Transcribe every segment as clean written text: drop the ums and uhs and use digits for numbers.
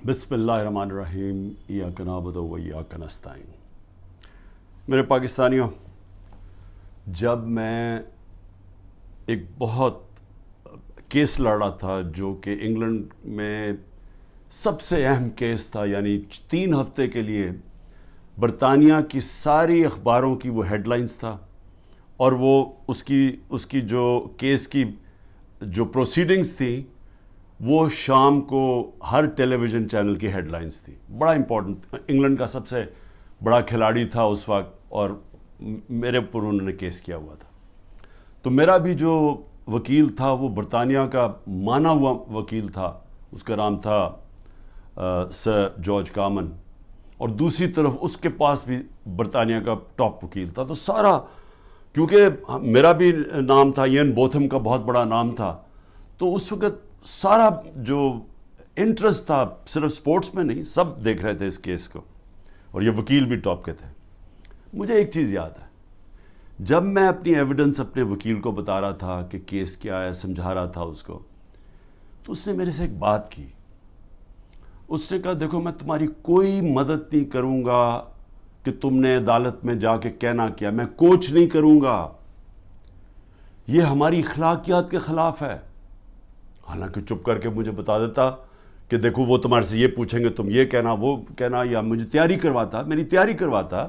بسم اللہ الرحمن الرحیم ایاک نعبد و ایاک نستعین۔ میرے پاکستانیوں، جب میں ایک بہت کیس لڑ رہا تھا جو کہ انگلینڈ میں سب سے اہم کیس تھا، یعنی 3 ہفتے کے لیے برطانیہ کی ساری اخباروں کی وہ ہیڈ لائنز تھا، اور وہ اس کی جو کیس کی جو پروسیڈنگز تھی وہ شام کو ہر ٹیلی ویژن چینل کی ہیڈ لائنز تھی۔ بڑا امپورٹنٹ، انگلینڈ کا سب سے بڑا کھلاڑی تھا اس وقت، اور میرے پر انہوں نے کیس کیا ہوا تھا۔ تو میرا بھی جو وکیل تھا وہ برطانیہ کا مانا ہوا وکیل تھا، اس کا نام تھا سر جارج کامن، اور دوسری طرف اس کے پاس بھی برطانیہ کا ٹاپ وکیل تھا۔ تو سارا، کیونکہ میرا بھی نام تھا، ایان بوتھم کا بہت بڑا نام تھا، تو اس وقت سارا جو انٹرسٹ تھا صرف سپورٹس میں نہیں، سب دیکھ رہے تھے اس کیس کو، اور یہ وکیل بھی ٹاپ کے تھے۔ مجھے ایک چیز یاد ہے، جب میں اپنی ایویڈنس اپنے وکیل کو بتا رہا تھا کہ کیس کیا ہے، سمجھا رہا تھا اس کو، تو اس نے میرے سے ایک بات کی۔ اس نے کہا، دیکھو میں تمہاری کوئی مدد نہیں کروں گا کہ تم نے عدالت میں جا کے کہنا کیا، میں کوچ نہیں کروں گا، یہ ہماری اخلاقیات کے خلاف ہے۔ حالانکہ چپ کر کے مجھے بتا دیتا کہ دیکھو وہ تمہارے سے یہ پوچھیں گے، تم یہ کہنا وہ کہنا، یا مجھے تیاری کرواتا،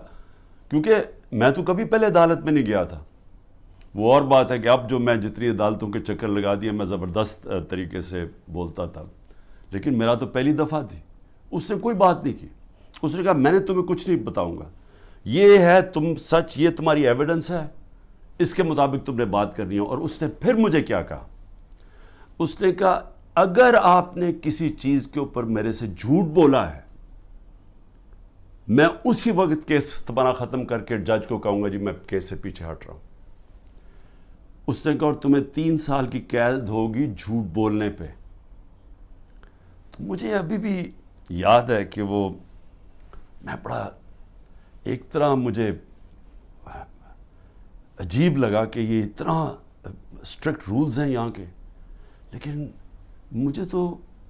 کیونکہ میں تو کبھی پہلے عدالت میں نہیں گیا تھا۔ وہ اور بات ہے کہ اب جو میں جتنی عدالتوں کے چکر لگا دیے، میں زبردست طریقے سے بولتا تھا، لیکن میرا تو پہلی دفعہ تھی۔ اس نے کوئی بات نہیں کی، اس نے کہا میں نے تمہیں کچھ نہیں بتاؤں گا، یہ ہے تم سچ، یہ تمہاری ایویڈنس ہے، اس کے مطابق تم نے بات کرنی ہے۔ اور اس نے پھر مجھے کیا کہا، اس نے کہا اگر آپ نے کسی چیز کے اوپر میرے سے جھوٹ بولا ہے، میں اسی وقت کیس تمہارا ختم کر کے جج کو کہوں گا جی میں کیس سے پیچھے ہٹ رہا ہوں۔ اس نے کہا اور تمہیں 3 سال کی قید ہوگی جھوٹ بولنے پہ۔ تو مجھے ابھی بھی یاد ہے کہ وہ میں بڑا ایک طرح مجھے عجیب لگا کہ یہ اتنا اسٹرکٹ رولز ہیں یہاں کے، لیکن مجھے تو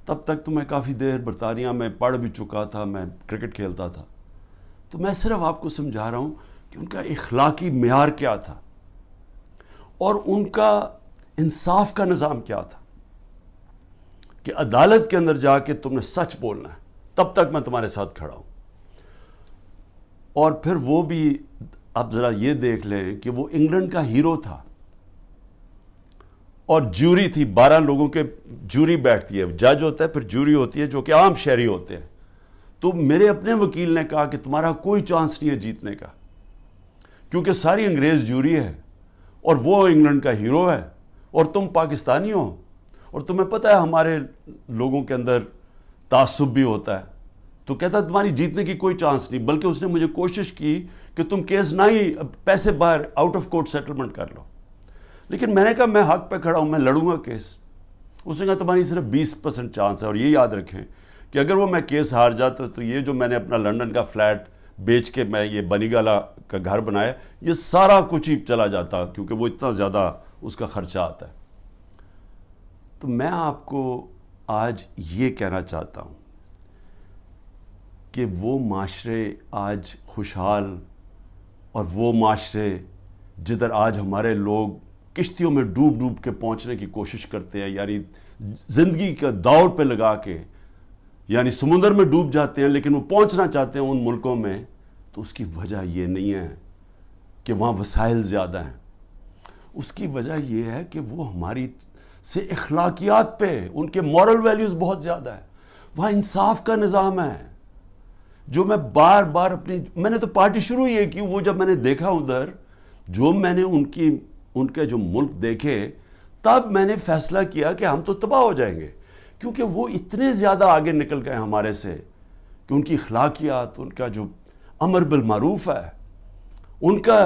تب تک تو میں کافی دیر برطانیہ میں پڑھ بھی چکا تھا، میں کرکٹ کھیلتا تھا، تو میں صرف آپ کو سمجھا رہا ہوں کہ ان کا اخلاقی معیار کیا تھا اور ان کا انصاف کا نظام کیا تھا، کہ عدالت کے اندر جا کے تم نے سچ بولنا ہے، تب تک میں تمہارے ساتھ کھڑا ہوں۔ اور پھر وہ بھی اب ذرا یہ دیکھ لیں کہ وہ انگلینڈ کا ہیرو تھا، اور جوری تھی، 12 لوگوں کے جوری بیٹھتی ہے، جج ہوتا ہے، پھر جوری ہوتی ہے جو کہ عام شہری ہوتے ہیں۔ تو میرے اپنے وکیل نے کہا کہ تمہارا کوئی چانس نہیں ہے جیتنے کا، کیونکہ ساری انگریز جوری ہے اور وہ انگلینڈ کا ہیرو ہے، اور تم پاکستانی ہو، اور تمہیں پتہ ہے ہمارے لوگوں کے اندر تعصب بھی ہوتا ہے۔ تو کہتا تمہاری جیتنے کی کوئی چانس نہیں، بلکہ اس نے مجھے کوشش کی کہ تم کیس نہ ہی پیسے باہر آؤٹ آف کورٹ سیٹلمنٹ کر لو۔ لیکن میں نے کہا میں حق پہ کھڑا ہوں، میں لڑوں گا کیس۔ اس نے کہا تمہاری صرف 20% چانس ہے، اور یہ یاد رکھیں کہ اگر وہ میں کیس ہار جاتا تو یہ جو میں نے اپنا لنڈن کا فلیٹ بیچ کے میں یہ بنی گالا کا گھر بنایا، یہ سارا کچھ ہی چلا جاتا، کیونکہ وہ اتنا زیادہ اس کا خرچہ آتا ہے۔ تو میں آپ کو آج یہ کہنا چاہتا ہوں کہ وہ معاشرے آج خوشحال، اور وہ معاشرے جدھر آج ہمارے لوگ کشتیوں میں ڈوب ڈوب کے پہنچنے کی کوشش کرتے ہیں، یعنی زندگی کا دوڑ پہ لگا کے، یعنی سمندر میں ڈوب جاتے ہیں لیکن وہ پہنچنا چاہتے ہیں ان ملکوں میں، تو اس کی وجہ یہ نہیں ہے کہ وہاں وسائل زیادہ ہیں، اس کی وجہ یہ ہے کہ وہ ہماری سے اخلاقیات پہ، ان کے مورل ویلیوز بہت زیادہ ہے، وہاں انصاف کا نظام ہے، جو میں بار بار میں نے تو پارٹی شروع یہ کی، وہ جب میں نے دیکھا ادھر، جو میں نے ان کے جو ملک دیکھے، تب میں نے فیصلہ کیا کہ ہم تو تباہ ہو جائیں گے، کیونکہ وہ اتنے زیادہ آگے نکل گئے ہمارے سے کہ ان کی اخلاقیات، ان کا جو امر بالمعروف ہے، ان کا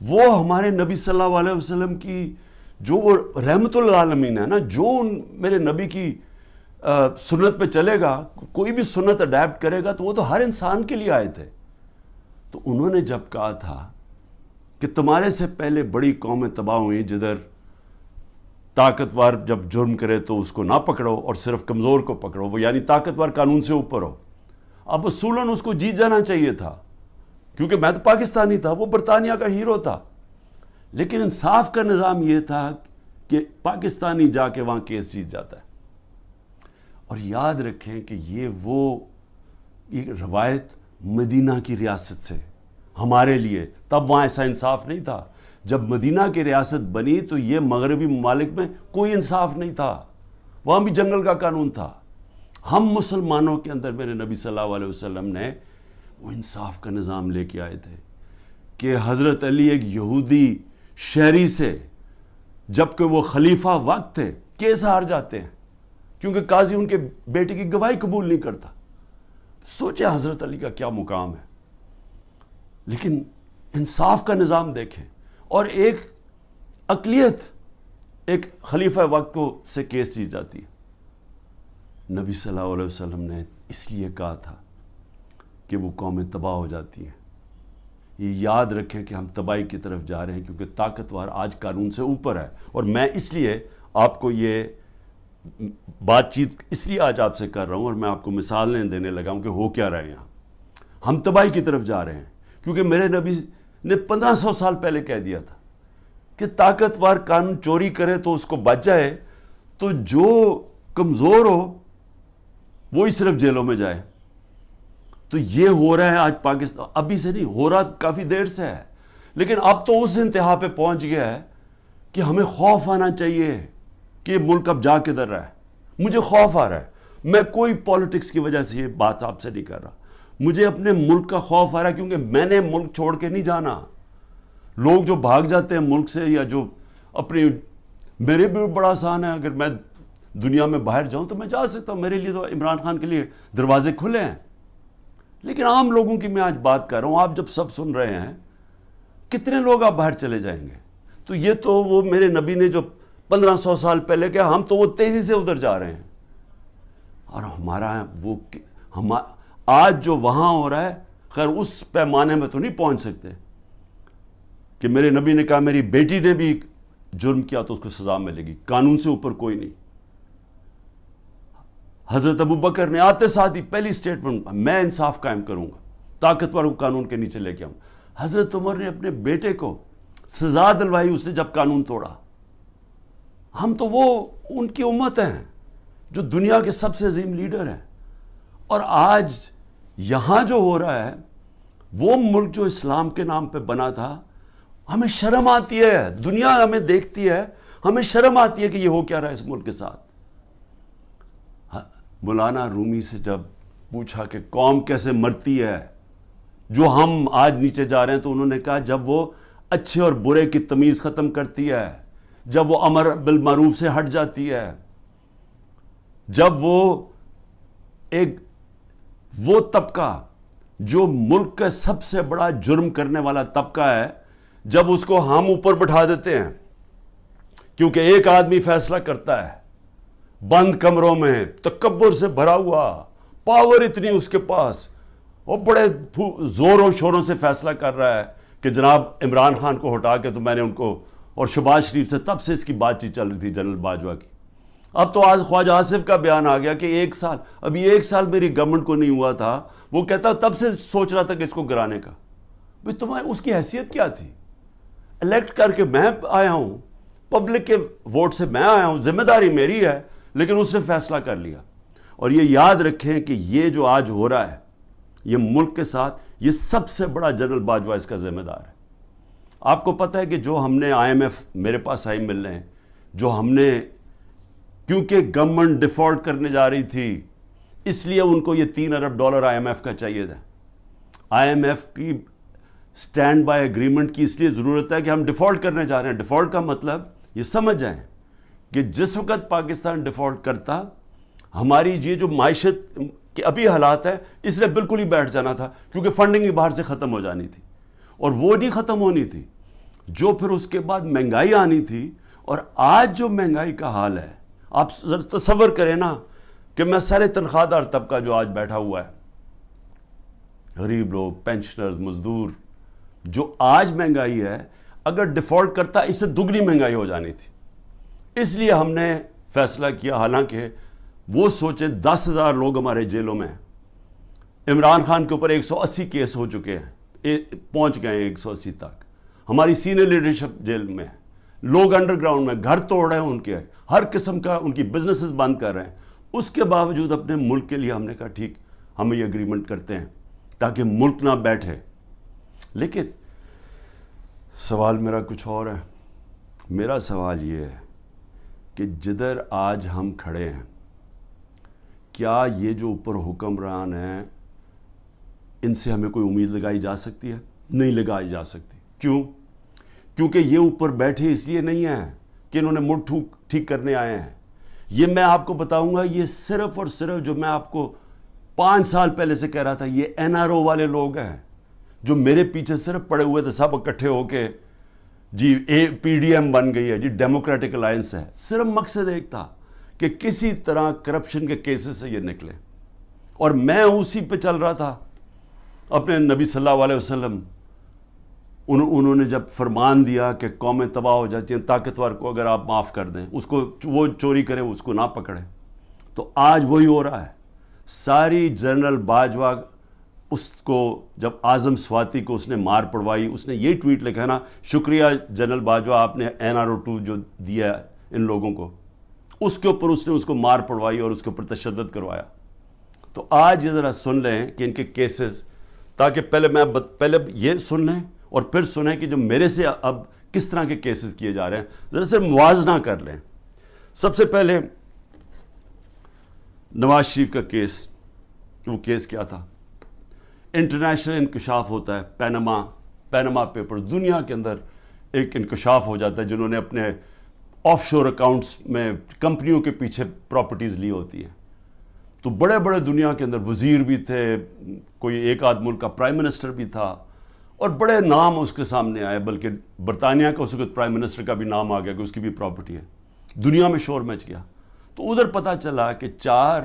وہ ہمارے نبی صلی اللہ علیہ وسلم کی جو وہ رحمت للعالمین ہے نا، جو میرے نبی کی سنت پہ چلے گا، کوئی بھی سنت اڈیپٹ کرے گا تو وہ تو ہر انسان کے لیے آئے تھے۔ تو انہوں نے جب کہا تھا کہ تمہارے سے پہلے بڑی قومیں تباہ ہوئیں جدھر طاقتور جب جرم کرے تو اس کو نہ پکڑو اور صرف کمزور کو پکڑو، وہ یعنی طاقتور قانون سے اوپر ہو۔ اب اصولاً اس کو جیت جانا چاہیے تھا، کیونکہ میں تو پاکستانی تھا، وہ برطانیہ کا ہیرو تھا، لیکن انصاف کا نظام یہ تھا کہ پاکستانی جا کے وہاں کیس جیت جاتا ہے۔ اور یاد رکھیں کہ یہ روایت مدینہ کی ریاست سے ہمارے لیے، تب وہاں ایسا انصاف نہیں تھا۔ جب مدینہ کی ریاست بنی تو یہ مغربی ممالک میں کوئی انصاف نہیں تھا، وہاں بھی جنگل کا قانون تھا۔ ہم مسلمانوں کے اندر میرے نبی صلی اللہ علیہ وسلم نے وہ انصاف کا نظام لے کے آئے تھے کہ حضرت علی ایک یہودی شہری سے، جبکہ وہ خلیفہ وقت تھے، کیس ہار جاتے ہیں کیونکہ قاضی ان کے بیٹے کی گواہی قبول نہیں کرتا۔ سوچیں حضرت علی کا کیا مقام ہے، لیکن انصاف کا نظام دیکھیں، اور ایک اقلیت ایک خلیفہ وقت کو سے کیس جیت جاتی ہے۔ نبی صلی اللہ علیہ وسلم نے اس لیے کہا تھا کہ وہ قومیں تباہ ہو جاتی ہیں۔ یہ یاد رکھیں کہ ہم تباہی کی طرف جا رہے ہیں، کیونکہ طاقتور آج قانون سے اوپر ہے۔ اور میں اس لیے آپ کو یہ بات چیت اس لیے آج آپ سے کر رہا ہوں، اور میں آپ کو مثالیں دینے لگا ہوں کہ ہو کیا رہے ہیں یہاں۔ ہم تباہی کی طرف جا رہے ہیں، کیونکہ میرے نبی نے 1500 سال پہلے کہہ دیا تھا کہ طاقتور قانون چوری کرے تو اس کو بچ جائے، تو جو کمزور ہو وہی صرف جیلوں میں جائے۔ تو یہ ہو رہا ہے آج پاکستان، ابھی سے نہیں ہو رہا، کافی دیر سے ہے، لیکن اب تو اس انتہا پہ پہنچ گیا ہے کہ ہمیں خوف آنا چاہیے کہ یہ ملک اب جا کدھر رہا ہے۔ مجھے خوف آ رہا ہے، میں کوئی پالیٹکس کی وجہ سے یہ بات آپ سے نہیں کر رہا، مجھے اپنے ملک کا خوف آ رہا ہے، کیونکہ میں نے ملک چھوڑ کے نہیں جانا۔ لوگ جو بھاگ جاتے ہیں ملک سے، یا جو اپنی، میرے بھی بڑا آسان ہے، اگر میں دنیا میں باہر جاؤں تو میں جا سکتا ہوں، میرے لیے تو عمران خان کے لیے دروازے کھلے ہیں، لیکن عام لوگوں کی میں آج بات کر رہا ہوں۔ آپ جب سب سن رہے ہیں، کتنے لوگ آپ باہر چلے جائیں گے؟ تو یہ تو وہ میرے نبی نے جو 1500 سال پہلے کہا، ہم تو وہ تیزی سے ادھر جا رہے ہیں، اور ہمارا آج جو وہاں ہو رہا ہے، خیر اس پیمانے میں تو نہیں پہنچ سکتے کہ میرے نبی نے کہا میری بیٹی نے بھی جرم کیا تو اس کو سزا ملے گی، قانون سے اوپر کوئی نہیں۔ حضرت ابو بکر نے آتے ساتھ ہی پہلی سٹیٹمنٹ، میں انصاف قائم کروں گا، طاقتور کو قانون کے نیچے لے کے آؤں۔ حضرت عمر نے اپنے بیٹے کو سزا دلوائی اس نے جب قانون توڑا۔ ہم تو وہ ان کی امت ہیں جو دنیا کے سب سے عظیم لیڈر ہیں، اور آج یہاں جو ہو رہا ہے، وہ ملک جو اسلام کے نام پہ بنا تھا، ہمیں شرم آتی ہے، دنیا ہمیں دیکھتی ہے، ہمیں شرم آتی ہے کہ یہ ہو کیا رہا ہے اس ملک کے ساتھ۔ مولانا رومی سے جب پوچھا کہ قوم کیسے مرتی ہے جو ہم آج نیچے جا رہے ہیں، تو انہوں نے کہا جب وہ اچھے اور برے کی تمیز ختم کرتی ہے، جب وہ امر بالمعروف سے ہٹ جاتی ہے، جب وہ طبقہ جو ملک کا سب سے بڑا جرم کرنے والا طبقہ ہے، جب اس کو ہم اوپر بٹھا دیتے ہیں، کیونکہ ایک آدمی فیصلہ کرتا ہے بند کمروں میں، تکبر سے بھرا ہوا، پاور اتنی اس کے پاس، وہ بڑے زور و شوروں سے فیصلہ کر رہا ہے کہ جناب عمران خان کو ہٹا کے تو میں نے ان کو، اور شہباز شریف سے تب سے اس کی بات چیت چل رہی تھی جنرل باجوہ کی۔ اب تو آج خواجہ آصف کا بیان آ گیا کہ ابھی ایک سال میری گورنمنٹ کو نہیں ہوا تھا، وہ کہتا تب سے سوچ رہا تھا کہ اس کو گرانے کا۔ بھئی تمہاری اس کی حیثیت کیا تھی؟ الیکٹ کر کے میں آیا ہوں، پبلک کے ووٹ سے میں آیا ہوں، ذمہ داری میری ہے، لیکن اس نے فیصلہ کر لیا۔ اور یہ یاد رکھیں کہ یہ جو آج ہو رہا ہے یہ ملک کے ساتھ، یہ سب سے بڑا جنرل باجوہ اس کا ذمہ دار ہے۔ آپ کو پتہ ہے کہ جو ہم نے IMF میرے پاس آئی ملنے ہیں، جو ہم نے، کیونکہ گورنمنٹ ڈیفالٹ کرنے جا رہی تھی، اس لیے ان کو یہ $3 ارب IMF کا چاہیے تھا۔ IMF کی سٹینڈ بائی ایگریمنٹ کی اس لیے ضرورت ہے کہ ہم ڈیفالٹ کرنے جا رہے ہیں۔ ڈیفالٹ کا مطلب یہ سمجھ جائیں کہ جس وقت پاکستان ڈیفالٹ کرتا، ہماری یہ جو معیشت کے ابھی حالات ہے، اس نے بالکل ہی بیٹھ جانا تھا، کیونکہ فنڈنگ باہر سے ختم ہو جانی تھی، اور وہ نہیں ختم ہونی تھی، جو پھر اس کے بعد مہنگائی آنی تھی۔ اور آج جو مہنگائی کا حال ہے، آپ ذرا تصور کریں نا کہ میں سارے تنخواہ دار طبقہ جو آج بیٹھا ہوا ہے، غریب لوگ، پینشنرز، مزدور، جو آج مہنگائی ہے، اگر ڈیفالٹ کرتا اس سے دگنی مہنگائی ہو جانی تھی، اس لیے ہم نے فیصلہ کیا، حالانکہ وہ سوچیں 10,000 لوگ ہمارے جیلوں میں ہیں، عمران خان کے اوپر 180 کیس ہو چکے ہیں، پہنچ گئے ہیں 180 تک، ہماری سینئر لیڈرشپ جیل میں ہے، لوگ انڈر گراؤنڈ میں گھر توڑ رہے ہیں ان کے، ہر قسم کا ان کی بزنسز بند کر رہے ہیں، اس کے باوجود اپنے ملک کے لیے ہم نے کہا ٹھیک ہم یہ اگریمنٹ کرتے ہیں تاکہ ملک نہ بیٹھے۔ لیکن سوال میرا کچھ اور ہے، میرا سوال یہ ہے کہ جدھر آج ہم کھڑے ہیں، کیا یہ جو اوپر حکمران ہیں ان سے ہمیں کوئی امید لگائی جا سکتی ہے؟ نہیں لگائی جا سکتی۔ کیوں؟ کیونکہ یہ اوپر بیٹھے اس لیے نہیں ہیں کہ انہوں نے ملک ٹھیک کرنے آئے ہیں۔ یہ میں آپ کو بتاؤں گا، یہ صرف اور صرف جو میں آپ کو 5 سال پہلے سے کہہ رہا تھا، یہ NRO والے لوگ ہیں جو میرے پیچھے صرف پڑے ہوئے تھے، سب اکٹھے ہو کے جی PDM بن گئی ہے، جی ڈیموکریٹک الائنس ہے، صرف مقصد ایک تھا کہ کسی طرح کرپشن کے کیسز سے یہ نکلے، اور میں اسی پہ چل رہا تھا۔ اپنے نبی صلی اللہ علیہ وسلم انہوں نے جب فرمان دیا کہ قومیں تباہ ہو جاتی ہیں، طاقتور کو اگر آپ معاف کر دیں، اس کو وہ چوری کرے اس کو نہ پکڑے، تو آج وہی ہو رہا ہے۔ ساری جنرل باجوہ اس کو جب اعظم سواتی کو اس نے مار پڑوائی، اس نے یہ ٹویٹ لکھا نا، شکریہ جنرل باجوہ آپ نے NRO2 جو دیا ہے ان لوگوں کو، اس کے اوپر اس نے اس کو مار پڑوائی اور اس کے اوپر تشدد کروایا۔ تو آج یہ ذرا سن لیں کہ ان کے کیسز، تاکہ پہلے یہ سن لیں اور پھر سنیں کہ جو میرے سے اب کس طرح کے کیسز کیے جا رہے ہیں، ذرا سے موازنہ کر لیں۔ سب سے پہلے نواز شریف کا کیس، وہ کیس کیا تھا؟ انٹرنیشنل انکشاف ہوتا ہے، پینما پیپر، دنیا کے اندر ایک انکشاف ہو جاتا ہے جنہوں نے اپنے آف شور اکاؤنٹس میں کمپنیوں کے پیچھے پراپرٹیز لی ہوتی ہیں، تو بڑے بڑے دنیا کے اندر وزیر بھی تھے، کوئی ایک آدھ ملک کا پرائم منسٹر بھی تھا، اور بڑے نام اس کے سامنے آئے، بلکہ برطانیہ کا اس وقت پرائم منسٹر کا بھی نام آ گیا کہ اس کی بھی پراپرٹی ہے، دنیا میں شور مچ گیا۔ تو ادھر پتہ چلا کہ 4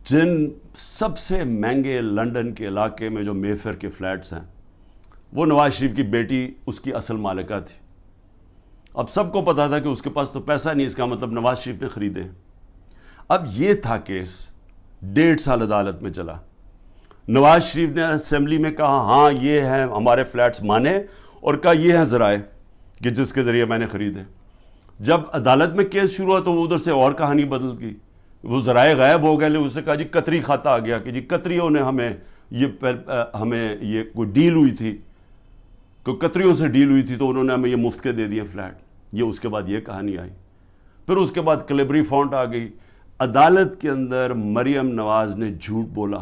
جن سب سے مہنگے لنڈن کے علاقے میں جو مے فیئر کے فلیٹس ہیں، وہ نواز شریف کی بیٹی اس کی اصل مالکہ تھی۔ اب سب کو پتا تھا کہ اس کے پاس تو پیسہ نہیں، اس کا مطلب نواز شریف نے خریدے۔ اب یہ تھا کیس، 1.5 سال عدالت میں چلا۔ نواز شریف نے اسمبلی میں کہا ہاں یہ ہیں ہمارے فلیٹس مانے، اور کہا یہ ہیں ذرائع کہ جس کے ذریعے میں نے خریدے۔ جب عدالت میں کیس شروع ہوا تو وہ ادھر سے اور کہانی بدل گئی، وہ ذرائع غائب ہو گئے، اس نے کہا جی قطری کھاتا آ گیا کہ جی قطریوں نے ہمیں یہ کوئی ڈیل ہوئی تھی، کوئی قطریوں سے ڈیل ہوئی تھی تو انہوں نے ہمیں یہ مفت کے دے دیے فلیٹ۔ یہ اس کے بعد یہ کہانی آئی، پھر اس کے بعد کلیبری فونٹ آ گئی۔ عدالت کے اندر مریم نواز نے جھوٹ بولا،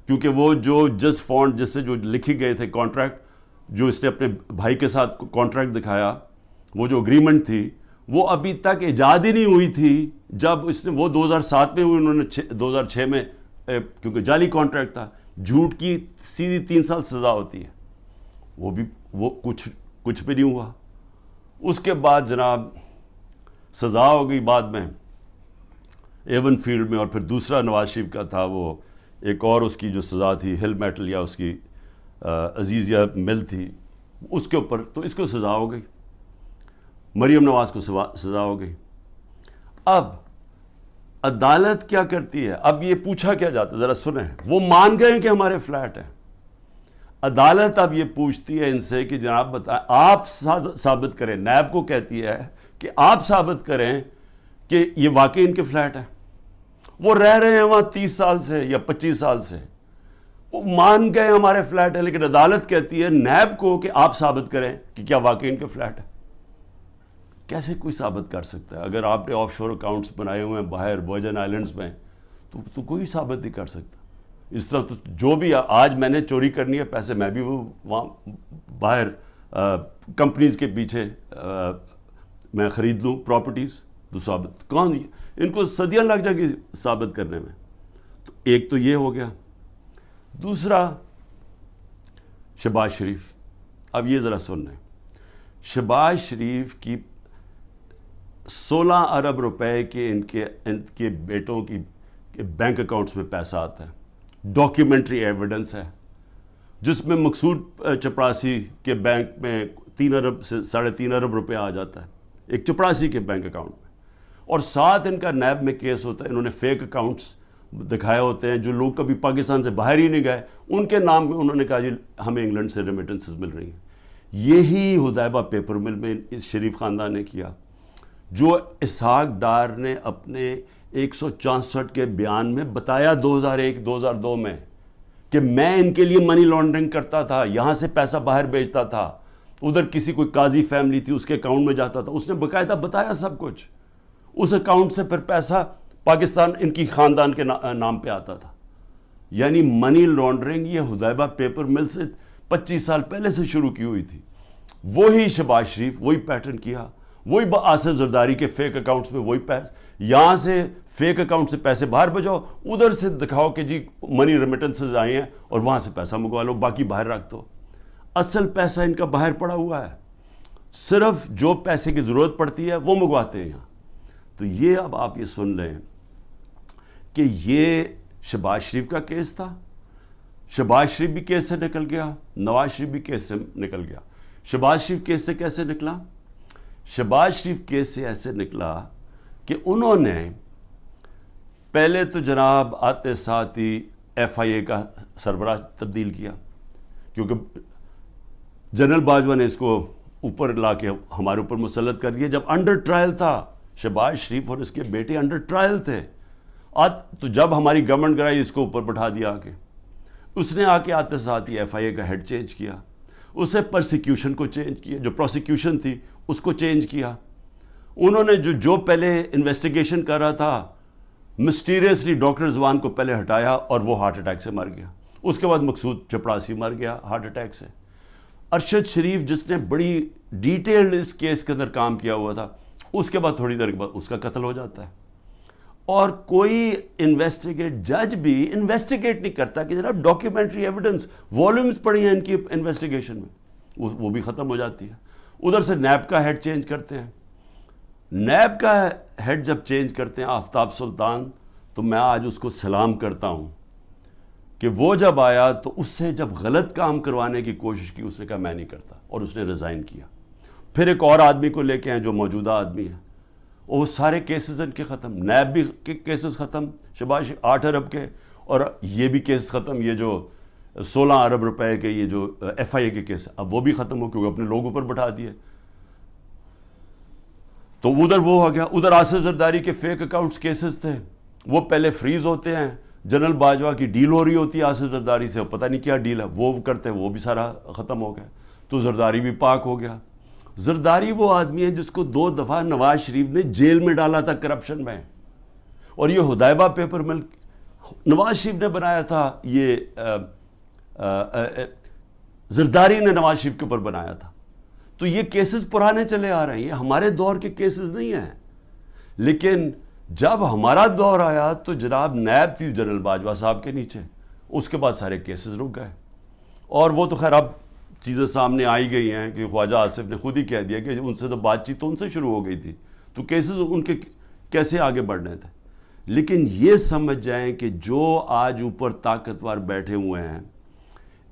کیونکہ وہ جو جس فونٹ جس سے جو لکھی گئے تھے کانٹریکٹ، جو اس نے اپنے بھائی کے ساتھ کانٹریکٹ دکھایا، وہ جو اگریمنٹ تھی وہ ابھی تک ایجاد ہی نہیں ہوئی تھی۔ جب اس نے وہ 2007 میں ہوئی، انہوں نے 2006 میں، کیونکہ جعلی کانٹریکٹ تھا، جھوٹ کی سیدھی 3 سال سزا ہوتی ہے، وہ کچھ بھی نہیں ہوا۔ اس کے بعد جناب سزا ہو گئی بعد میں ایون فیلڈ میں، اور پھر دوسرا نواز شریف کا تھا، وہ ایک اور اس کی جو سزا تھی ہل میٹل یا اس کی عزیزیہ مل تھی، اس کے اوپر تو اس کو سزا ہو گئی، مریم نواز کو سزا ہو گئی۔ اب عدالت کیا کرتی ہے؟ اب یہ پوچھا کیا جاتا ہے، ذرا سنیں، وہ مان گئے کہ ہمارے فلیٹ ہیں۔ عدالت اب یہ پوچھتی ہے ان سے کہ جناب بتائیں، آپ ثابت کریں، نیب کو کہتی ہے کہ آپ ثابت کریں کہ یہ واقعی ان کے فلیٹ ہیں، وہ رہ رہے ہیں وہاں 30 سال سے یا 25 سال سے، وہ مان گئے ہمارے فلیٹ ہے، لیکن عدالت کہتی ہے نیب کو کہ آپ ثابت کریں کہ کیا واقعی ان کے فلیٹ ہے۔ کیسے کوئی ثابت کر سکتا ہے؟ اگر آپ نے آف شور اکاؤنٹس بنائے ہوئے ہیں باہر ورجن آئلینڈز میں تو کوئی ثابت نہیں کر سکتا۔ اس طرح تو جو بھی آج میں نے چوری کرنی ہے پیسے، میں بھی وہ وہاں باہر کمپنیز کے پیچھے میں خرید لوں پراپرٹیز، تو ثابت کون، ان کو صدیاں لگ جائیں گی ثابت کرنے میں۔ تو ایک تو یہ ہو گیا۔ دوسرا شہباز شریف، اب یہ ذرا سن لیں، شہباز شریف کی 16 ارب روپے کے ان کے بیٹوں کی بینک اکاؤنٹس میں پیسہ آتا ہے، ڈاکیومنٹری ایویڈنس ہے، جس میں مقصود چپراسی کے بینک میں 3 ارب سے 3.5 ارب روپے آ جاتا ہے۔ ایک چپڑاسی کے بینک اکاؤنٹ میں، اور ساتھ ان کا نیب میں کیس ہوتا ہے. انہوں نے فیک اکاؤنٹس دکھائے ہوتے ہیں جو لوگ کبھی پاکستان سے باہر ہی نہیں گئے، ان کے نام میں انہوں نے کہا جی ہمیں انگلینڈ سے ریمیٹنسز مل رہی ہیں. یہی حدیبہ پیپر مل میں اس شریف خاندان نے کیا، جو اسحاق ڈار نے اپنے 164 کے بیان میں بتایا 2001-2002 میں کہ میں ان کے لیے منی لانڈرنگ کرتا تھا، یہاں سے پیسہ باہر بھیجتا تھا، ادھر کسی کوئی قاضی فیملی تھی اس کے اکاؤنٹ میں جاتا تھا. اس نے باقاعدہ بتایا سب کچھ. اس اکاؤنٹ سے پھر پیسہ پاکستان ان کی خاندان کے نام پہ آتا تھا. یعنی منی لانڈرنگ یہ حدیبہ پیپر مل سے 25 سال پہلے سے شروع کی ہوئی تھی. وہی شہباز شریف وہی پیٹرن کیا، وہی آصف زرداری کے فیک اکاؤنٹس میں وہی پیسے، یہاں سے فیک اکاؤنٹ سے پیسے باہر بھیجو، ادھر سے دکھاؤ کہ جی منی ریمیٹنسز آئے ہیں اور وہاں سے پیسہ منگوا لو، باقی باہر رکھ دو. اصل پیسہ ان کا باہر پڑا ہوا ہے، صرف جو پیسے کی ضرورت پڑتی ہے وہ منگواتے ہیں یہاں. تو یہ اب آپ یہ سن لیں کہ یہ شہباز شریف کا کیس تھا. شہباز شریف بھی کیس سے نکل گیا، نواز شریف بھی کیس سے نکل گیا. شہباز شریف کیس سے کیسے نکلا؟ شہباز شریف کیس سے ایسے نکلا کہ انہوں نے پہلے تو جناب آتے ساتھ ہی ایف آئی اے کا سربراہ تبدیل کیا، کیونکہ جنرل باجوہ نے اس کو اوپر لا کے ہمارے اوپر مسلط کر دیا. جب انڈر ٹرائل تھا شہباز شریف اور اس کے بیٹے انڈر ٹرائل تھے، تو جب ہماری گورنمنٹ گرائی اس کو اوپر بٹھا دیا آ کے. اس نے آ کے آتے ساتھ ہی ایف آئی اے کا ہیڈ چینج کیا، اسے پرسیکیوشن کو چینج کیا، جو پروسیکیوشن تھی اس کو چینج کیا. انہوں نے جو پہلے انویسٹیگیشن کر رہا تھا، مسٹیریسلی ڈاکٹر رضوان کو پہلے ہٹایا اور وہ ہارٹ اٹیک سے مر گیا. اس کے بعد مقصود چپڑاسی مر گیا ہارٹ اٹیک سے. ارشد شریف جس نے بڑی ڈیٹیلڈ اس کیس کے اندر کام کیا ہوا تھا، اس کے بعد تھوڑی دیر کے بعد اس کا قتل ہو جاتا ہے. اور کوئی جج بھی انویسٹیگیٹ نہیں کرتا کہ جناب ڈاکیومنٹری ایویڈنس والیومز پڑی ہیں ان کی انویسٹیگیشن میں، وہ بھی ختم ہو جاتی ہے. ادھر سے نیب کا ہیڈ چینج کرتے ہیں. نیب کا ہیڈ جب چینج کرتے ہیں آفتاب سلطان، تو میں آج اس کو سلام کرتا ہوں کہ وہ جب آیا تو اس سے جب غلط کام کروانے کی کوشش کی، اس نے کہا میں نہیں کرتا، اور اس نے ریزائن کیا. پھر ایک اور آدمی کو لے کے آئے جو موجودہ آدمی ہیں، اور وہ سارے کیسز ان کے ختم. نیب بھی کیسز ختم شہباز 8 ارب کے، اور یہ بھی کیس ختم. یہ جو 16 ارب روپے کے یہ جو ایف آئی اے کے کیس، اب وہ بھی ختم ہو کیونکہ اپنے لوگوں پر بٹھا دیے. تو ادھر وہ ہو گیا. ادھر آصف زرداری کے فیک اکاؤنٹس کیسز تھے، وہ پہلے فریز ہوتے ہیں. جنرل باجوہ کی ڈیل ہو رہی ہوتی ہے آصف زرداری سے، پتہ نہیں کیا ڈیل ہے، وہ کرتے ہیں، وہ بھی سارا ختم ہو گیا. تو زرداری بھی پاک ہو گیا. زرداری وہ آدمی ہے جس کو 2 دفعہ نواز شریف نے جیل میں ڈالا تھا کرپشن میں، اور یہ حدیبہ پیپر مل نواز شریف نے بنایا تھا. یہ زرداری نے نواز شریف کے اوپر بنایا تھا. تو یہ کیسز پرانے چلے آ رہے ہیں، یہ ہمارے دور کے کیسز نہیں ہیں. لیکن جب ہمارا دور آیا تو جناب نیب تھی جنرل باجوہ صاحب کے نیچے، اس کے بعد سارے کیسز رک گئے. اور وہ تو خیر اب چیزیں سامنے آئی گئی ہیں کہ خواجہ آصف نے خود ہی کہہ دیا کہ ان سے تو بات چیت تو ان سے شروع ہو گئی تھی، تو کیسز ان کے کیسے آگے بڑھنے تھے. لیکن یہ سمجھ جائیں کہ جو آج اوپر طاقتور بیٹھے ہوئے ہیں،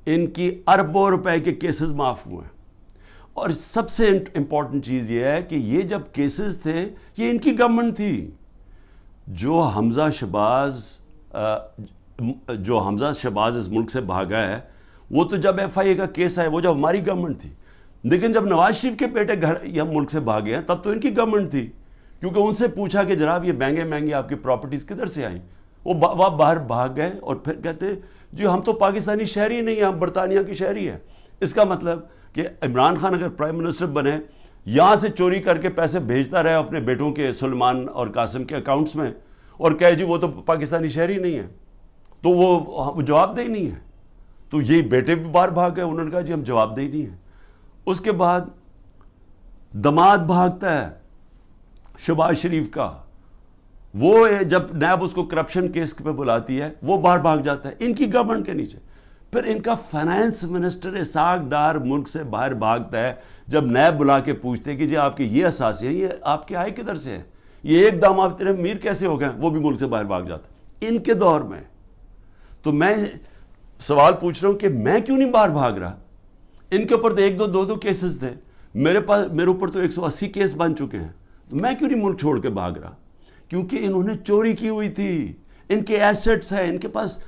ان کی اربوں روپے کے کیسز معاف ہوئے ہیں. اور سب سے امپورٹنٹ چیز یہ ہے کہ یہ جب کیسز تھے یہ ان کی گورنمنٹ تھی. جو حمزہ شہباز اس ملک سے بھاگا ہے، وہ تو جب ایف آئی اے کا کیس آئے وہ جب ہماری گورنمنٹ تھی. لیکن جب نواز شریف کے بیٹے گھر یا ملک سے بھاگے ہیں تب تو ان کی گورنمنٹ تھی، کیونکہ ان سے پوچھا کہ جناب یہ مہنگے آپ کی پراپرٹیز کدھر سے آئیں. وہ باہر بھاگ گئے اور پھر کہتے جی ہم تو پاکستانی شہری نہیں ہیں، ہم برطانیہ کے شہری ہیں. اس کا مطلب کہ عمران خان اگر پرائم منسٹر بنے، یہاں سے چوری کر کے پیسے بھیجتا رہے اپنے بیٹوں کے سلمان اور قاسم کے اکاؤنٹس میں، اور کہے جی وہ تو پاکستانی شہری نہیں ہے، تو وہ جواب دہ نہیں ہے. تو یہی بیٹے بھی باہر بھاگ گئے، انہوں نے کہا جی ہم جواب دہ نہیں ہیں. اس کے بعد دماد بھاگتا ہے شہباز شریف کا، وہ جب نیب اس کو کرپشن کیس پہ بلاتی ہے وہ باہر بھاگ جاتا ہے ان کی گورنمنٹ کے نیچے. پھر ان کا فائنانس منسٹر اسحاق ڈار ملک سے باہر بھاگتا ہے جب نیب بلا کے پوچھتے ہیں کہ جی آپ کے یہ اثاثے ہیں، یہ آپ کے آئے کدھر سے ہیں، یہ ایک دم آپ تیرے امیر کیسے ہو گئے، وہ بھی ملک سے باہر بھاگ جاتا ہے ان کے دور میں. تو میں سوال پوچھ رہا ہوں کہ میں کیوں نہیں باہر بھاگ رہا؟ ان کے اوپر تو 1-2 کیسز تھے. میرے اوپر تو 180 کیس بن چکے ہیں. تو میں کیوں نہیں ملک چھوڑ کے بھاگ رہا؟ کیونکہ انہوں نے چوری کی ہوئی تھی. ان کے ایسٹس ہیں, ان کے پاس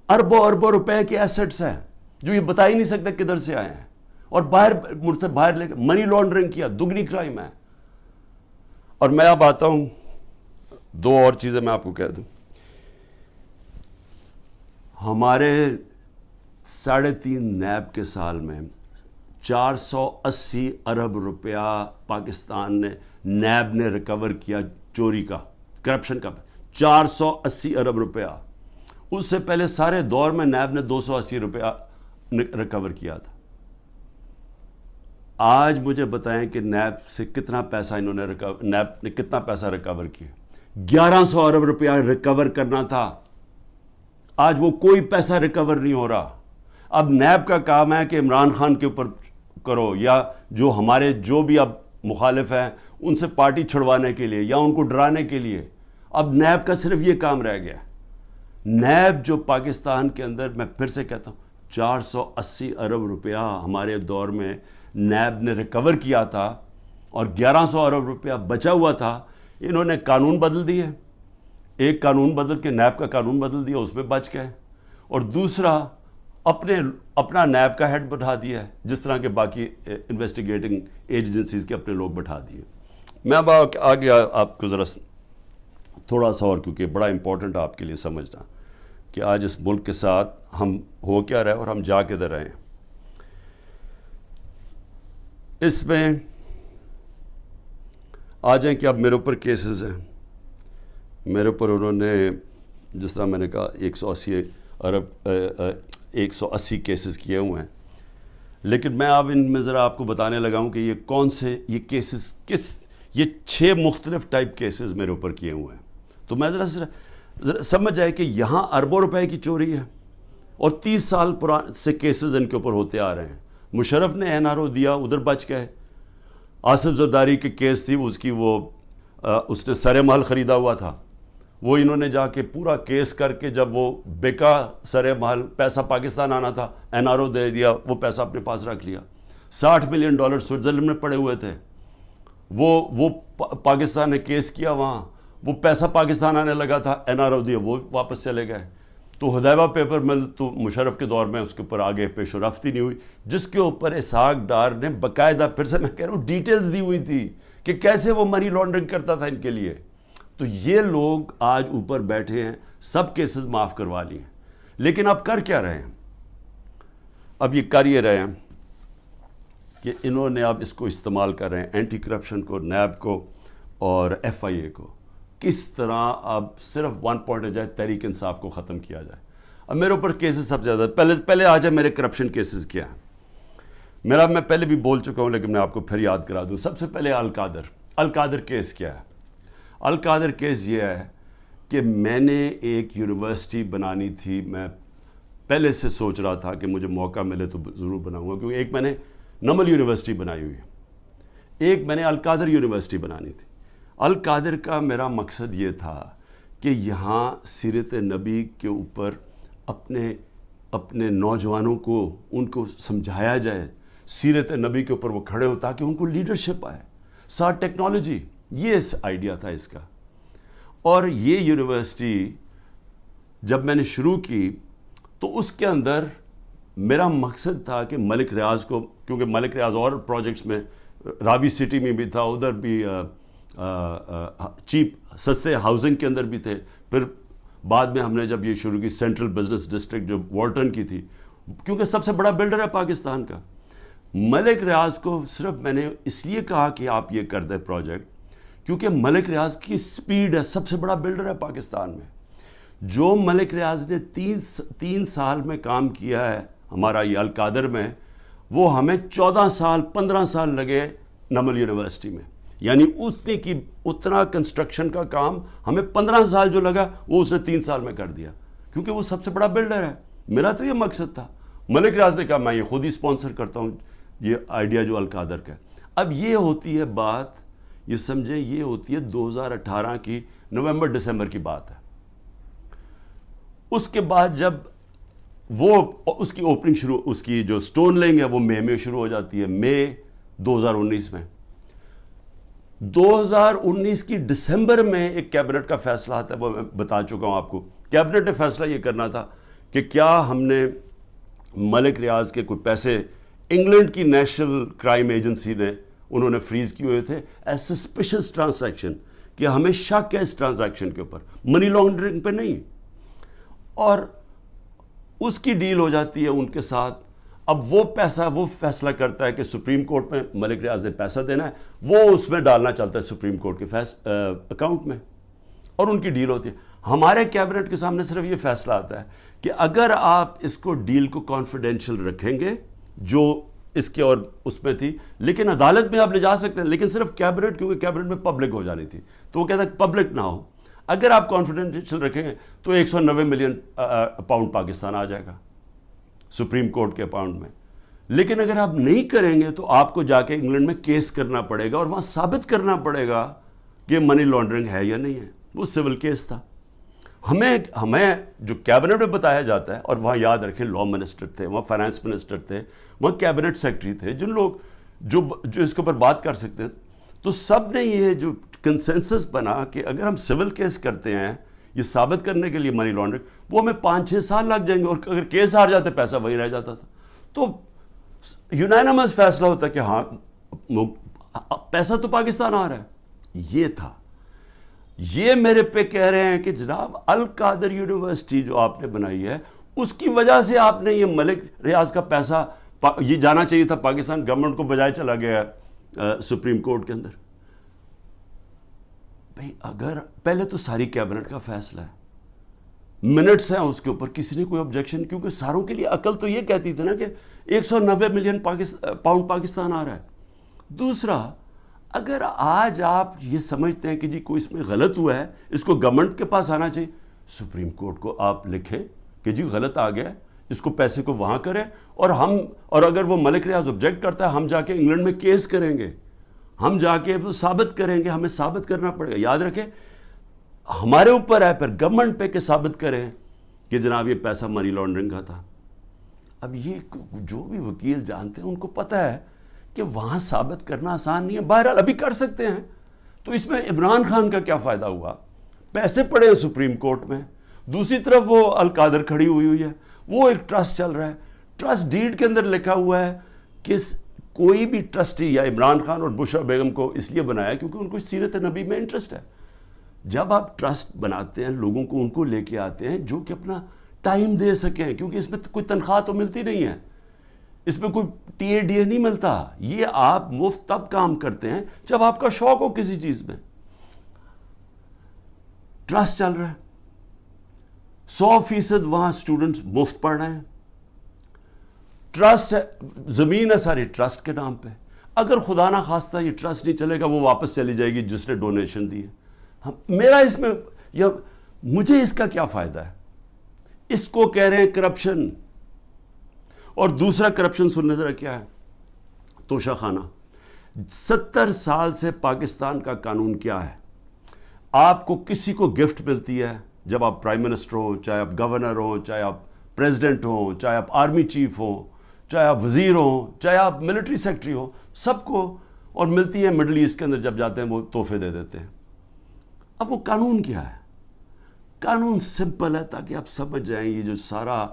اربوں اربوں روپے کے ایسٹس ہیں جو یہ بتا ہی نہیں سکتے کدھر سے آئے ہیں, اور مجھ سے باہر لے کے منی لانڈرنگ کیا, دگنی کرائم ہے. اور میں اب آتا ہوں, دو اور چیزیں میں آپ کو کہہ دوں. ہمارے 3.5 نیب کے سال میں 480 ارب روپیہ پاکستان نے نیب نے ریکور کیا چوری کا, کرپشن کا. 480 ارب روپیہ. اس سے پہلے سارے دور میں نیب نے 280 روپیہ ریکور کیا تھا. آج مجھے بتائیں کہ نیب سے کتنا پیسہ نیب نے کتنا پیسہ ریکور کیا؟ 1100 ارب روپیہ ریکور کرنا تھا. آج وہ کوئی پیسہ ریکور نہیں ہو رہا. اب نیب کا کام ہے کہ عمران خان کے اوپر کرو, یا جو ہمارے جو بھی اب مخالف ہیں ان سے پارٹی چھڑوانے کے لیے یا ان کو ڈرانے کے لیے. اب نیب کا صرف یہ کام رہ گیا. نیب جو پاکستان کے اندر, میں پھر سے کہتا ہوں, 480 ارب روپیہ ہمارے دور میں نیب نے ریکور کیا تھا, اور 1100 ارب روپیہ بچا ہوا تھا. انہوں نے قانون بدل دیے, ایک قانون بدل کے نیب کا قانون بدل دیا, اس میں بچ گئے. اور دوسرا اپنا نیب کا ہیڈ بٹھا دیا ہے, جس طرح کے باقی انویسٹیگیٹنگ ایجنسیز کے اپنے لوگ بٹھا دیے. میں اب آگے آپ کو ذرا تھوڑا سا اور, کیونکہ بڑا امپورٹنٹ آپ کے لیے سمجھنا کہ آج اس ملک کے ساتھ ہم ہو کیا رہے اور ہم جا کدھر رہے ہیں. اس میں آ جائیں کہ اب میرے اوپر کیسز ہیں. میرے اوپر انہوں نے, جس طرح میں نے کہا, 180 کیسز کیے ہوئے ہیں. لیکن میں اب ان میں ذرا آپ کو بتانے لگا ہوں کہ یہ کون سے یہ کیسز یہ 6 مختلف ٹائپ کیسز میرے اوپر کیے ہوئے ہیں. تو میں ذرا سمجھ جائے کہ یہاں اربوں روپے کی چوری ہے, اور 30 سال سے کیسز ان کے اوپر ہوتے آ رہے ہیں. مشرف نے NRO دیا, ادھر بچ گئے. آصف زرداری کی کیس تھی, اس نے سر محل خریدا ہوا تھا, وہ انہوں نے جا کے پورا کیس کر کے جب وہ بکا سر محل, پیسہ پاکستان آنا تھا, NRO دے دیا, وہ پیسہ اپنے پاس رکھ لیا. $60 ملین سوئٹزرلینڈ میں پڑے ہوئے تھے. وہ پاکستان نے کیس کیا وہاں, وہ پیسہ پاکستان آنے لگا تھا, NRO دیا, وہ واپس چلے گئے. تو حدیبہ پیپر مل تو مشرف کے دور میں اس کے اوپر آگے پیش و رفت ہی نہیں ہوئی, جس کے اوپر اسحاق ڈار نے باقاعدہ, پھر سے میں کہہ رہا ہوں, ڈیٹیلز دی ہوئی تھی کہ کیسے وہ منی لانڈرنگ کرتا تھا ان کے لیے. تو یہ لوگ آج اوپر بیٹھے ہیں, سب کیسز معاف کروا لیے. لیکن اب کر کیا رہے ہیں؟ اب یہ کر یہ رہے ہیں کہ انہوں نے اب اس کو استعمال کر رہے ہیں, اینٹی کرپشن کو, نیب کو اور FIA کو, کس طرح اب صرف 1 پوائنٹ جائے, تحریک انصاف کو ختم کیا جائے. اب میرے اوپر کیسز سب سے زیادہ, پہلے آ جائے میرے کرپشن کیسز کیا ہیں. میں پہلے بھی بول چکا ہوں, لیکن میں آپ کو پھر یاد کرا دوں. سب سے پہلے القادر کیس کیا ہے؟ القادر کیس یہ ہے کہ میں نے ایک یونیورسٹی بنانی تھی. میں پہلے سے سوچ رہا تھا کہ مجھے موقع ملے تو ضرور بناؤں گا, کیونکہ ایک میں نے نمل یونیورسٹی بنائی ہوئی ہے, ایک میں نے القادر یونیورسٹی بنانی تھی. القادر کا میرا مقصد یہ تھا کہ یہاں سیرت نبی کے اوپر اپنے نوجوانوں کو, ان کو سمجھایا جائے, سیرت نبی کے اوپر وہ کھڑے ہو تاکہ ان کو لیڈرشپ آئے, ساتھ ٹیکنالوجی. یہ آئیڈیا تھا اس کا. اور یہ یونیورسٹی جب میں نے شروع کی تو اس کے اندر میرا مقصد تھا کہ ملک ریاض کو, کیونکہ ملک ریاض اور پروجیکٹس میں, راوی سٹی میں بھی تھا, ادھر بھی چیپ سستے ہاؤسنگ کے اندر بھی تھے. پھر بعد میں ہم نے جب یہ شروع کی سینٹرل بزنس ڈسٹرکٹ جو والٹن کی تھی, کیونکہ سب سے بڑا بلڈر ہے پاکستان کا. ملک ریاض کو صرف میں نے اس لیے کہا کہ آپ یہ کر دیں پروجیکٹ, کیونکہ ملک ریاض کی سپیڈ ہے, سب سے بڑا بلڈر ہے پاکستان میں. جو ملک ریاض نے 3 سال میں کام کیا ہے ہمارا یہ القادر میں, وہ ہمیں 14 سال 15 سال لگے نمل یونیورسٹی میں. یعنی اتنا کنسٹرکشن کا کام ہمیں 15 سال جو لگا وہ اس نے 3 سال میں کر دیا, کیونکہ وہ سب سے بڑا بلڈر ہے. میرا تو یہ مقصد تھا. ملک ریاض نے کہا میں یہ خود ہی اسپانسر کرتا ہوں یہ آئیڈیا جو القادر کا ہے. اب یہ ہوتی ہے بات, یہ سمجھیں, یہ ہوتی ہے 2018 کی نومبر دسمبر کی بات ہے. اس کے بعد جب وہ اس کی اوپننگ شروع, اس کی جو سٹون لینگ ہے وہ مئی میں شروع ہو جاتی ہے, مئی 2019 میں. 2019 کی دسمبر میں ایک کیبنٹ کا فیصلہ آتا ہے, وہ میں بتا چکا ہوں آپ کو. کیبنٹ نے فیصلہ یہ کرنا تھا کہ کیا ہم نے ملک ریاض کے کوئی پیسے انگلینڈ کی نیشنل کرائم ایجنسی نے انہوں نے فریز کیے ہوئے تھے ایز سسپیشس ٹرانزیکشن, کہ ہمیں شک ہے اس ٹرانزیکشن کے اوپر, منی لانڈرنگ پہ نہیں. اور اس کی ڈیل ہو جاتی ہے ان کے ساتھ. اب وہ پیسہ وہ فیصلہ کرتا ہے کہ سپریم کورٹ میں ملک ریاض نے پیسہ دینا ہے, وہ اس میں ڈالنا چلتا ہے سپریم کورٹ کے اکاؤنٹ میں, اور ان کی ڈیل ہوتی ہے. ہمارے کیبنٹ کے سامنے صرف یہ فیصلہ آتا ہے کہ اگر آپ اس کو ڈیل کو کانفیڈینشیل رکھیں گے جو اس کے اور اس میں تھی, لیکن عدالت میں آپ لے جا سکتے ہیں, لیکن صرف کیبنٹ, کیونکہ کیبنٹ میں پبلک ہو جانی تھی, تو وہ کہتا ہے پبلک نہ ہو. اگر آپ کانفیڈینشیل رکھیں گے تو 190 ملین پاؤنڈ پاکستان آ جائے گا سپریم کورٹ کے اکاؤنٹ میں. لیکن اگر آپ نہیں کریں گے تو آپ کو جا کے انگلینڈ میں کیس کرنا پڑے گا, اور وہاں ثابت کرنا پڑے گا کہ منی لانڈرنگ ہے یا نہیں ہے. وہ سول کیس تھا. ہمیں جو کیبنٹ میں بتایا جاتا ہے, اور وہاں یاد رکھیں لا منسٹر تھے, وہاں فائنانس منسٹر تھے, وہاں کیبنٹ سیکرٹری تھے, جن لوگ جو اس کے اوپر بات کر سکتے ہیں. تو سب نے یہ جو کنسنسس بنا کہ اگر ہم سول کیس کرتے ہیں یہ ثابت کرنے کے لیے منی لانڈرنگ, وہ ہمیں 5-6 سال لگ جائیں گے, اور اگر کیس ہار جاتے پیسہ وہی رہ جاتا تھا. تو یونانیمس فیصلہ ہوتا ہے کہ ہاں پیسہ تو پاکستان آ رہا ہے. یہ تھا. یہ میرے پہ کہہ رہے ہیں کہ جناب القادر یونیورسٹی جو آپ نے بنائی ہے اس کی وجہ سے آپ نے یہ ملک ریاض کا پیسہ یہ جانا چاہیے تھا پاکستان گورنمنٹ کو, بجائے چلا گیا سپریم کورٹ کے اندر. بھئی اگر پہلے تو ساری کیبنٹ کا فیصلہ ہے, منٹس ہیں اس کے اوپر, کسی نے کوئی آبجیکشن, کیونکہ ساروں کے لیے عقل تو یہ کہتی تھی نا کہ 190 ملین پاؤنڈ پاکستان آ رہا ہے. دوسرا, اگر آج آپ یہ سمجھتے ہیں کہ جی کوئی اس میں غلط ہوا ہے, اس کو گورنمنٹ کے پاس آنا چاہیے, سپریم کورٹ کو آپ لکھیں کہ جی غلط آ گیا, اس کو پیسے کو وہاں کریں, اور اگر وہ ملک ریاض آبجیکٹ کرتا ہے, ہم جا کے انگلینڈ میں کیس کریں گے, ہم جا کے وہ ثابت کریں گے, ہمیں ثابت کرنا پڑے گا. یاد رکھیں ہمارے اوپر ہے پھر گورنمنٹ پہ کہ ثابت کریں کہ جناب یہ پیسہ منی لانڈرنگ کا تھا. اب یہ جو بھی وکیل جانتے ہیں ان کو پتہ ہے کہ وہاں ثابت کرنا آسان نہیں ہے. بہرحال ابھی کر سکتے ہیں. تو اس میں عمران خان کا کیا فائدہ ہوا؟ پیسے پڑے ہیں سپریم کورٹ میں, دوسری طرف وہ القادر کھڑی ہوئی ہے, وہ ایک ٹرسٹ چل رہا ہے. ٹرسٹ ڈیڈ کے اندر لکھا ہوا ہے کہ کوئی بھی ٹرسٹی, یا عمران خان اور بشرا بیگم کو اس لیے بنایا کیونکہ ان کو سیرت نبی میں انٹرسٹ ہے. جب آپ ٹرسٹ بناتے ہیں لوگوں کو ان کو لے کے آتے ہیں جو کہ اپنا ٹائم دے سکیں, کیونکہ اس میں کوئی تنخواہ تو ملتی نہیں ہے, اس میں کوئی ٹی اے ڈی اے نہیں ملتا. یہ آپ مفت تب کام کرتے ہیں جب آپ کا شوق ہو کسی چیز میں. ٹرسٹ چل رہا ہے, 100% وہاں اسٹوڈنٹس مفت پڑھ رہے ہیں. ٹرسٹ ہے, زمین ہے ساری ٹرسٹ کے نام پہ. اگر خدا نہ خواستہ یہ ٹرسٹ نہیں چلے گا, وہ واپس چلی جائے گی جس نے ڈونیشن دی ہے. میرا اس میں یا مجھے اس کا کیا فائدہ ہے؟ اس کو کہہ رہے ہیں کرپشن. اور دوسرا کرپشن سننے ذرا کیا ہے, توشہ خانہ. 70 سال سے پاکستان کا قانون کیا ہے؟ آپ کو کسی کو گفٹ ملتی ہے جب آپ پرائم منسٹر ہو, چاہے آپ گورنر ہو, چاہے آپ پریزیڈنٹ ہو, چاہے آپ آرمی چیف ہو, چاہے آپ وزیر ہو, چاہے آپ ملٹری سیکرٹری ہو, سب کو, اور ملتی ہے مڈل ایسٹ کے اندر جب جاتے ہیں وہ تحفے دے دیتے ہیں. اب وہ قانون کیا ہے؟ قانون سمپل ہے تاکہ آپ سمجھ جائیں یہ جو سارا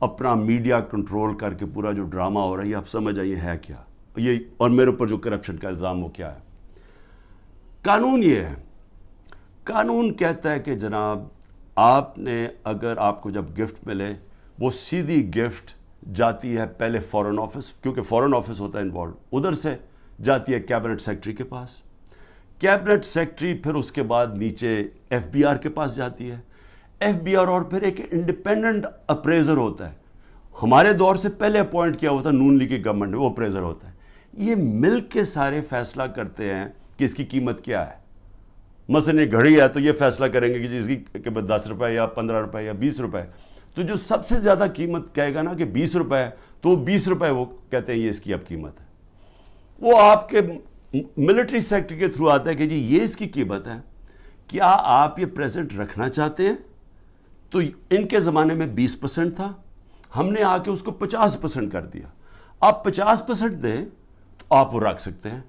اپنا میڈیا کنٹرول کر کے پورا جو ڈرامہ ہو رہا ہے یہ آپ سمجھ جائیں ہے کیا یہ, اور میرے اوپر جو کرپشن کا الزام وہ کیا ہے. قانون یہ ہے, قانون کہتا ہے کہ جناب آپ نے, اگر آپ کو جب گفٹ ملے وہ سیدھی گفٹ جاتی ہے پہلے فورن آفس, کیونکہ فورن آفس ہوتا ہے انوالو, ادھر سے جاتی ہے کیبنٹ سیکرٹری کے پاس. کیبنٹ سیکرٹری پھر اس کے بعد نیچے ایف بی آر کے پاس جاتی ہے. ایف بی آر اور پھر ایک انڈیپینڈنٹ اپریزر ہوتا ہے, ہمارے دور سے پہلے اپوائنٹ کیا ہوتا ہے نون لیگ کی گورنمنٹ نے, وہ اپریزر ہوتا ہے. یہ مل کے سارے فیصلہ کرتے ہیں کہ اس کی قیمت کیا ہے. مثلا یہ گھڑی ہے تو یہ فیصلہ کریں گے کہ اس کی قیمت 10 روپے یا 15 روپے یا 20 روپے. تو جو سب سے زیادہ قیمت کہے گا نا کہ 20 روپے, تو 20 روپے وہ کہتے ہیں یہ اس کی اب قیمت ہے. وہ آپ کے ملٹری سیکٹر کے تھرو آتا ہے کہ جی یہ اس کی قیمت ہے, کیا آپ یہ پریزنٹ رکھنا چاہتے ہیں؟ تو ان کے زمانے میں 20% تھا, ہم نے آ کے اس کو 50% کر دیا. آپ 50% دیں تو آپ وہ رکھ سکتے ہیں.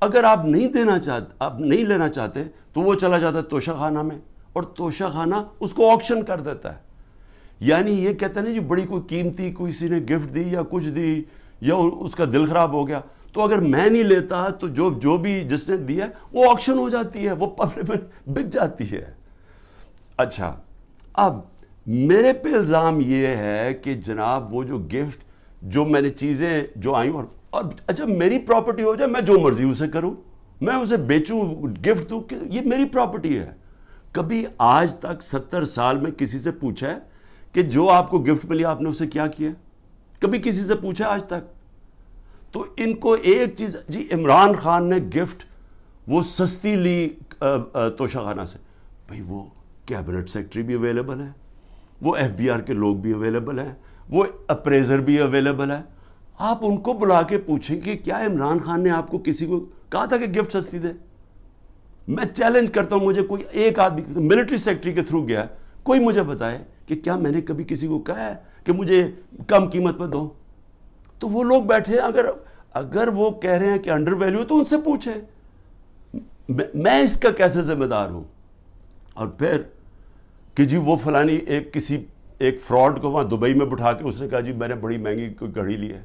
اگر آپ نہیں لینا چاہتے تو وہ چلا جاتا ہے توشہ خانہ میں, اور توشہ خانہ اس کو آکشن کر دیتا ہے. یعنی یہ کہتا ہے نا جی بڑی کوئی قیمتی کسی نے گفٹ دی یا کچھ دی یا اس کا دل خراب ہو گیا, تو اگر میں نہیں لیتا تو جو بھی جس نے دیا وہ آکشن ہو جاتی ہے, وہ پبلک میں بک جاتی ہے. اچھا, اب میرے پہ الزام یہ ہے کہ جناب وہ جو گفٹ جو میں نے چیزیں جو آئیں, اور اچھا میری پراپرٹی ہو جائے میں جو مرضی اسے کروں, میں اسے بیچوں گفٹ دوں, کہ یہ میری پراپرٹی ہے. کبھی آج تک 70 سال میں کسی سے پوچھا ہے کہ جو آپ کو گفٹ ملی آپ نے اسے کیا کیا؟ کبھی کسی سے پوچھا آج تک؟ تو ان کو ایک چیز, جی عمران خان نے گفٹ وہ سستی لی توشہ خانہ سے, بھئی وہ کیبنٹ سیکٹری بھی اویلیبل ہے, وہ ایف بی آر کے لوگ بھی اویلیبل ہیں, وہ اپریزر بھی اویلیبل ہے. آپ ان کو بلا کے پوچھیں کہ کیا عمران خان نے آپ کو کسی کو کہا تھا کہ گفٹ سستی دے؟ میں چیلنج کرتا ہوں, مجھے کوئی ایک آدمی ملٹری سیکٹری کے تھرو گیا, کوئی مجھے بتائے کہ کیا میں نے کبھی کسی کو کہا ہے کہ مجھے کم قیمت پہ دو؟ تو وہ لوگ بیٹھے ہیں, اگر وہ کہہ رہے ہیں کہ انڈر ویلیو تو ان سے پوچھیں, میں اس کا کیسے ذمہ دار ہوں؟ اور پھر کہ جی وہ فلانی ایک فراڈ کو وہاں دبئی میں بٹھا کے اس نے کہا جی میں نے بڑی مہنگی کوئی گھڑی لی ہے.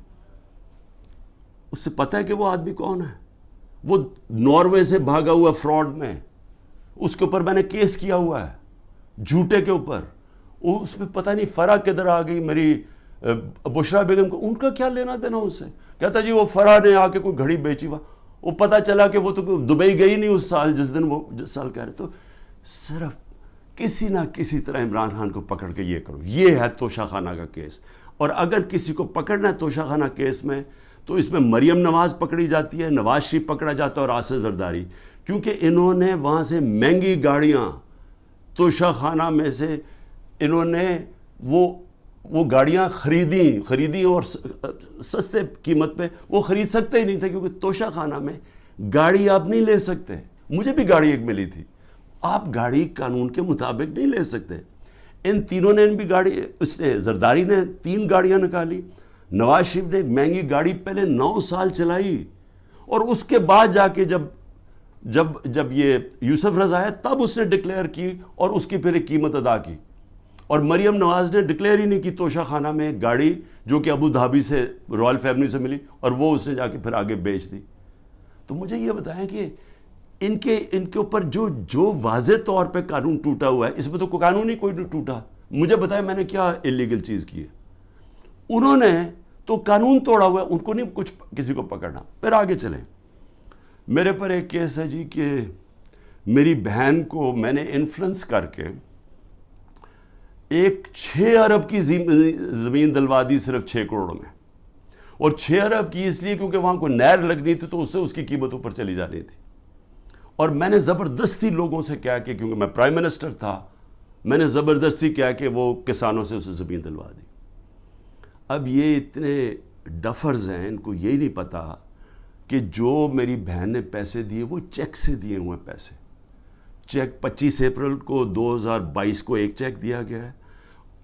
اس سے پتہ ہے کہ وہ آدمی کون ہے؟ وہ ناروے سے بھاگا ہوا فراڈ میں, اس کے اوپر میں نے کیس کیا ہوا ہے جھوٹے کے اوپر. اس میں پتہ نہیں فرح کدھر آ گئی میری بشرا بیگم کو, ان کا کیا لینا دینا اس سے؟ کہتا جی وہ فرح نے آ کے کوئی گھڑی بیچی, وہ پتہ چلا کہ وہ تو دبئی گئی نہیں اس سال جس دن وہ سال کہہ رہے. تو صرف کسی نہ کسی طرح عمران خان کو پکڑ کے یہ کرو, یہ ہے توشہ خانہ کا کیس. اور اگر کسی کو پکڑنا ہے توشہ خانہ کیس میں تو اس میں مریم نواز پکڑی جاتی ہے, نواز شریف پکڑا جاتا ہے, اور آصف زرداری, کیونکہ انہوں نے وہاں سے مہنگی گاڑیاں توشہ خانہ میں سے انہوں نے وہ گاڑیاں خریدی اور سستے قیمت پہ وہ خرید سکتے ہی نہیں تھے, کیونکہ توشہ خانہ میں گاڑی آپ نہیں لے سکتے. مجھے بھی گاڑی ایک ملی تھی, آپ گاڑی قانون کے مطابق نہیں لے سکتے. ان تینوں نے بھی گاڑی, اس نے زرداری نے 3 گاڑیاں نکالی, نواز شریف نے ایک مہنگی گاڑی پہلے 9 سال چلائی, اور اس کے بعد جا کے جب یہ یوسف رضا ہے تب اس نے ڈکلیئر کی اور اس کی پھر ایک قیمت ادا کی. اور مریم نواز نے ڈکلیئر ہی نہیں کی توشہ خانہ میں ایک گاڑی جو کہ ابو دھابی سے رائل فیملی سے ملی, اور وہ اس نے جا کے پھر آگے بیچ دی. تو مجھے یہ بتائیں کہ ان کے اوپر جو واضح طور پہ قانون ٹوٹا ہوا ہے, اس میں تو کوئی قانون ہی کوئی نہیں ٹوٹا. مجھے بتائیں میں نے کیا اللیگل چیز کی ہے؟ انہوں نے تو قانون توڑا ہوا ہے, ان کو نہیں کچھ کسی کو پکڑنا. پھر آگے چلیں, میرے پر ایک کیس ہے جی کہ میری بہن کو میں نے انفلوئنس کر کے ایک 6 ارب کی زمین دلوا دی صرف 6 کروڑ میں, اور 6 ارب کی اس لیے کیونکہ وہاں کوئی نہر لگنی تھی تو اس سے اس کی قیمت اوپر چلی جا رہی تھی. اور میں نے زبردستی لوگوں سے کہا کہ کیونکہ میں پرائم منسٹر تھا, میں نے زبردستی کہا کہ وہ کسانوں سے اسے زمین دلوا دی. اب یہ اتنے ڈفرز ہیں, ان کو یہی نہیں پتا کہ جو میری بہن نے پیسے دیے وہ چیک سے دیے ہوئے پیسے. چیک 25 اپریل کو 2022 کو ایک چیک دیا گیا ہے,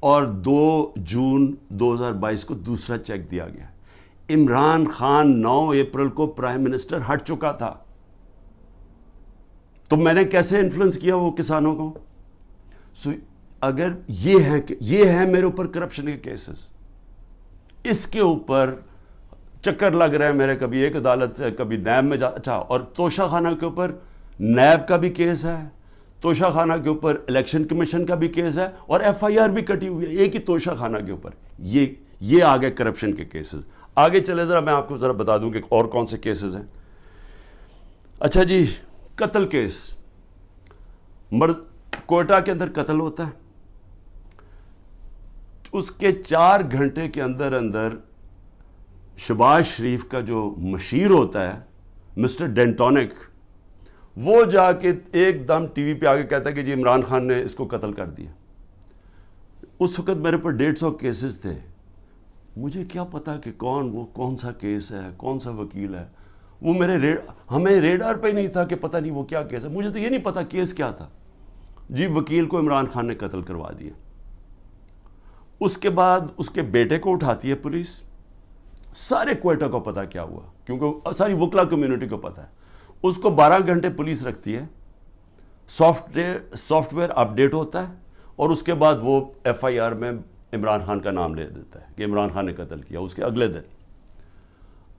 اور 2 جون 2022 کو دوسرا چیک دیا گیا. عمران خان 9 اپریل کو پرائم منسٹر ہٹ چکا تھا, تو میں نے کیسے انفلوئنس کیا وہ کسانوں کو؟ اگر یہ ہے میرے اوپر کرپشن کے کیسز, اس کے اوپر چکر لگ رہا ہے میرے, کبھی ایک عدالت سے کبھی نیب میں اچھا. اور توشہ خانہ کے اوپر نیب کا بھی کیس ہے, توشہ خانہ کے اوپر الیکشن کمیشن کا بھی کیس ہے, اور ایف آئی آر بھی کٹی ہوئی ہے ایک ہی توشہ خانہ کے اوپر. یہ آگے کرپشن کے کیسز. آگے چلے ذرا میں آپ کو ذرا بتا دوں کہ اور کون سے کیسز ہیں. اچھا جی, قتل کیس. کوئٹہ کے اندر قتل ہوتا ہے, اس کے 4 گھنٹے کے اندر شہباز شریف کا جو مشیر ہوتا ہے مسٹر ڈینٹونک, وہ جا کے ایک دم ٹی وی پہ آگے کہتا ہے کہ جی عمران خان نے اس کو قتل کر دیا. اس وقت میرے پر 150 کیسز تھے. مجھے کیا پتا کہ کون سا کیس ہے, کون سا وکیل ہے. وہ ہمیں ریڈار پہ نہیں تھا کہ پتہ نہیں وہ کیا کیس ہے. مجھے تو یہ نہیں پتا کیس کیا تھا. جی وکیل کو عمران خان نے قتل کروا دیا. اس کے بعد اس کے بیٹے کو اٹھاتی ہے پولیس, سارے کوئٹہ کو پتا کیا ہوا، کیونکہ ساری وکلا کمیونٹی کو پتا ہے. اس کو 12 گھنٹے پولیس رکھتی ہے، سافٹ ویئر اپڈیٹ ہوتا ہے، اور اس کے بعد وہ ایف آئی آر میں عمران خان کا نام لے دیتا ہے کہ عمران خان نے قتل کیا. اس کے اگلے دن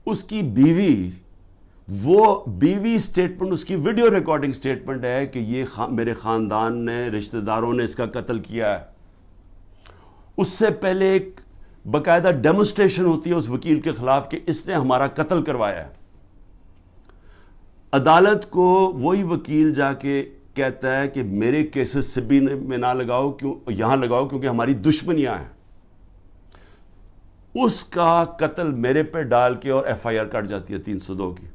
اس کی بیوی سٹیٹمنٹ، اس کی ویڈیو ریکارڈنگ سٹیٹمنٹ ہے کہ یہ میرے خاندان نے، رشتہ داروں نے اس کا قتل کیا ہے. اس سے پہلے ایک باقاعدہ ڈیمونسٹریشن ہوتی ہے اس وکیل کے خلاف کہ اس نے ہمارا قتل کروایا ہے. عدالت کو وہی وکیل جا کے کہتا ہے کہ میرے کیسز سبی میں نہ لگاؤ، یہاں لگاؤ کیونکہ ہماری دشمنیاں ہیں. اس کا قتل میرے پہ ڈال کے اور ایف آئی آر کٹ جاتی ہے 302 کی،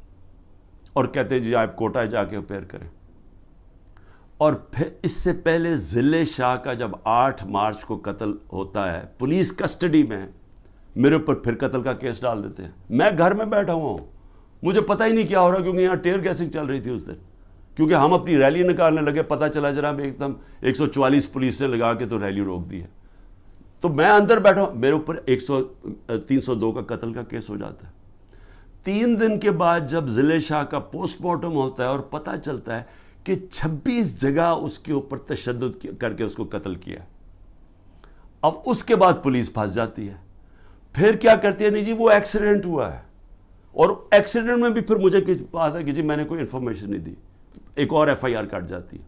اور کہتے ہیں جی آپ کوٹہ جا کے اپیئر کریں. اور پھر اس سے پہلے ضلع شاہ کا جب 8 مارچ کو قتل ہوتا ہے، پولیس کسٹڈی میں میرے اوپر پھر قتل کا کیس ڈال دیتے ہیں. میں گھر میں بیٹھا ہوا ہوں، مجھے پتہ ہی نہیں کیا ہو رہا، کیونکہ یہاں ٹیئر گیسنگ چل رہی تھی اس دن، کیونکہ ہم اپنی ریلی نکالنے لگے. پتہ چلا جناب ایک دم 144 پولیس نے لگا کے تو ریلی روک دی ہے. تو میں اندر بیٹھا ہوں، میرے اوپر 302 کا قتل کا کیس ہو جاتا ہے. 3 دن کے بعد جب ضلع شاہ کا پوسٹ مارٹم ہوتا ہے اور پتہ چلتا ہے کہ 26 جگہ اس کے اوپر تشدد کر کے اس کو قتل کیا. اب اس کے بعد پولیس پھنس جاتی ہے. پھر کیا کرتی ہے؟ نہیں جی وہ ایکسیڈنٹ ہوا ہے، اور ایکسیڈنٹ میں بھی پھر مجھے کچھ بات ہے کہ جی میں نے کوئی انفارمیشن نہیں دی، ایک اور ایف آئی آر کٹ جاتی ہے.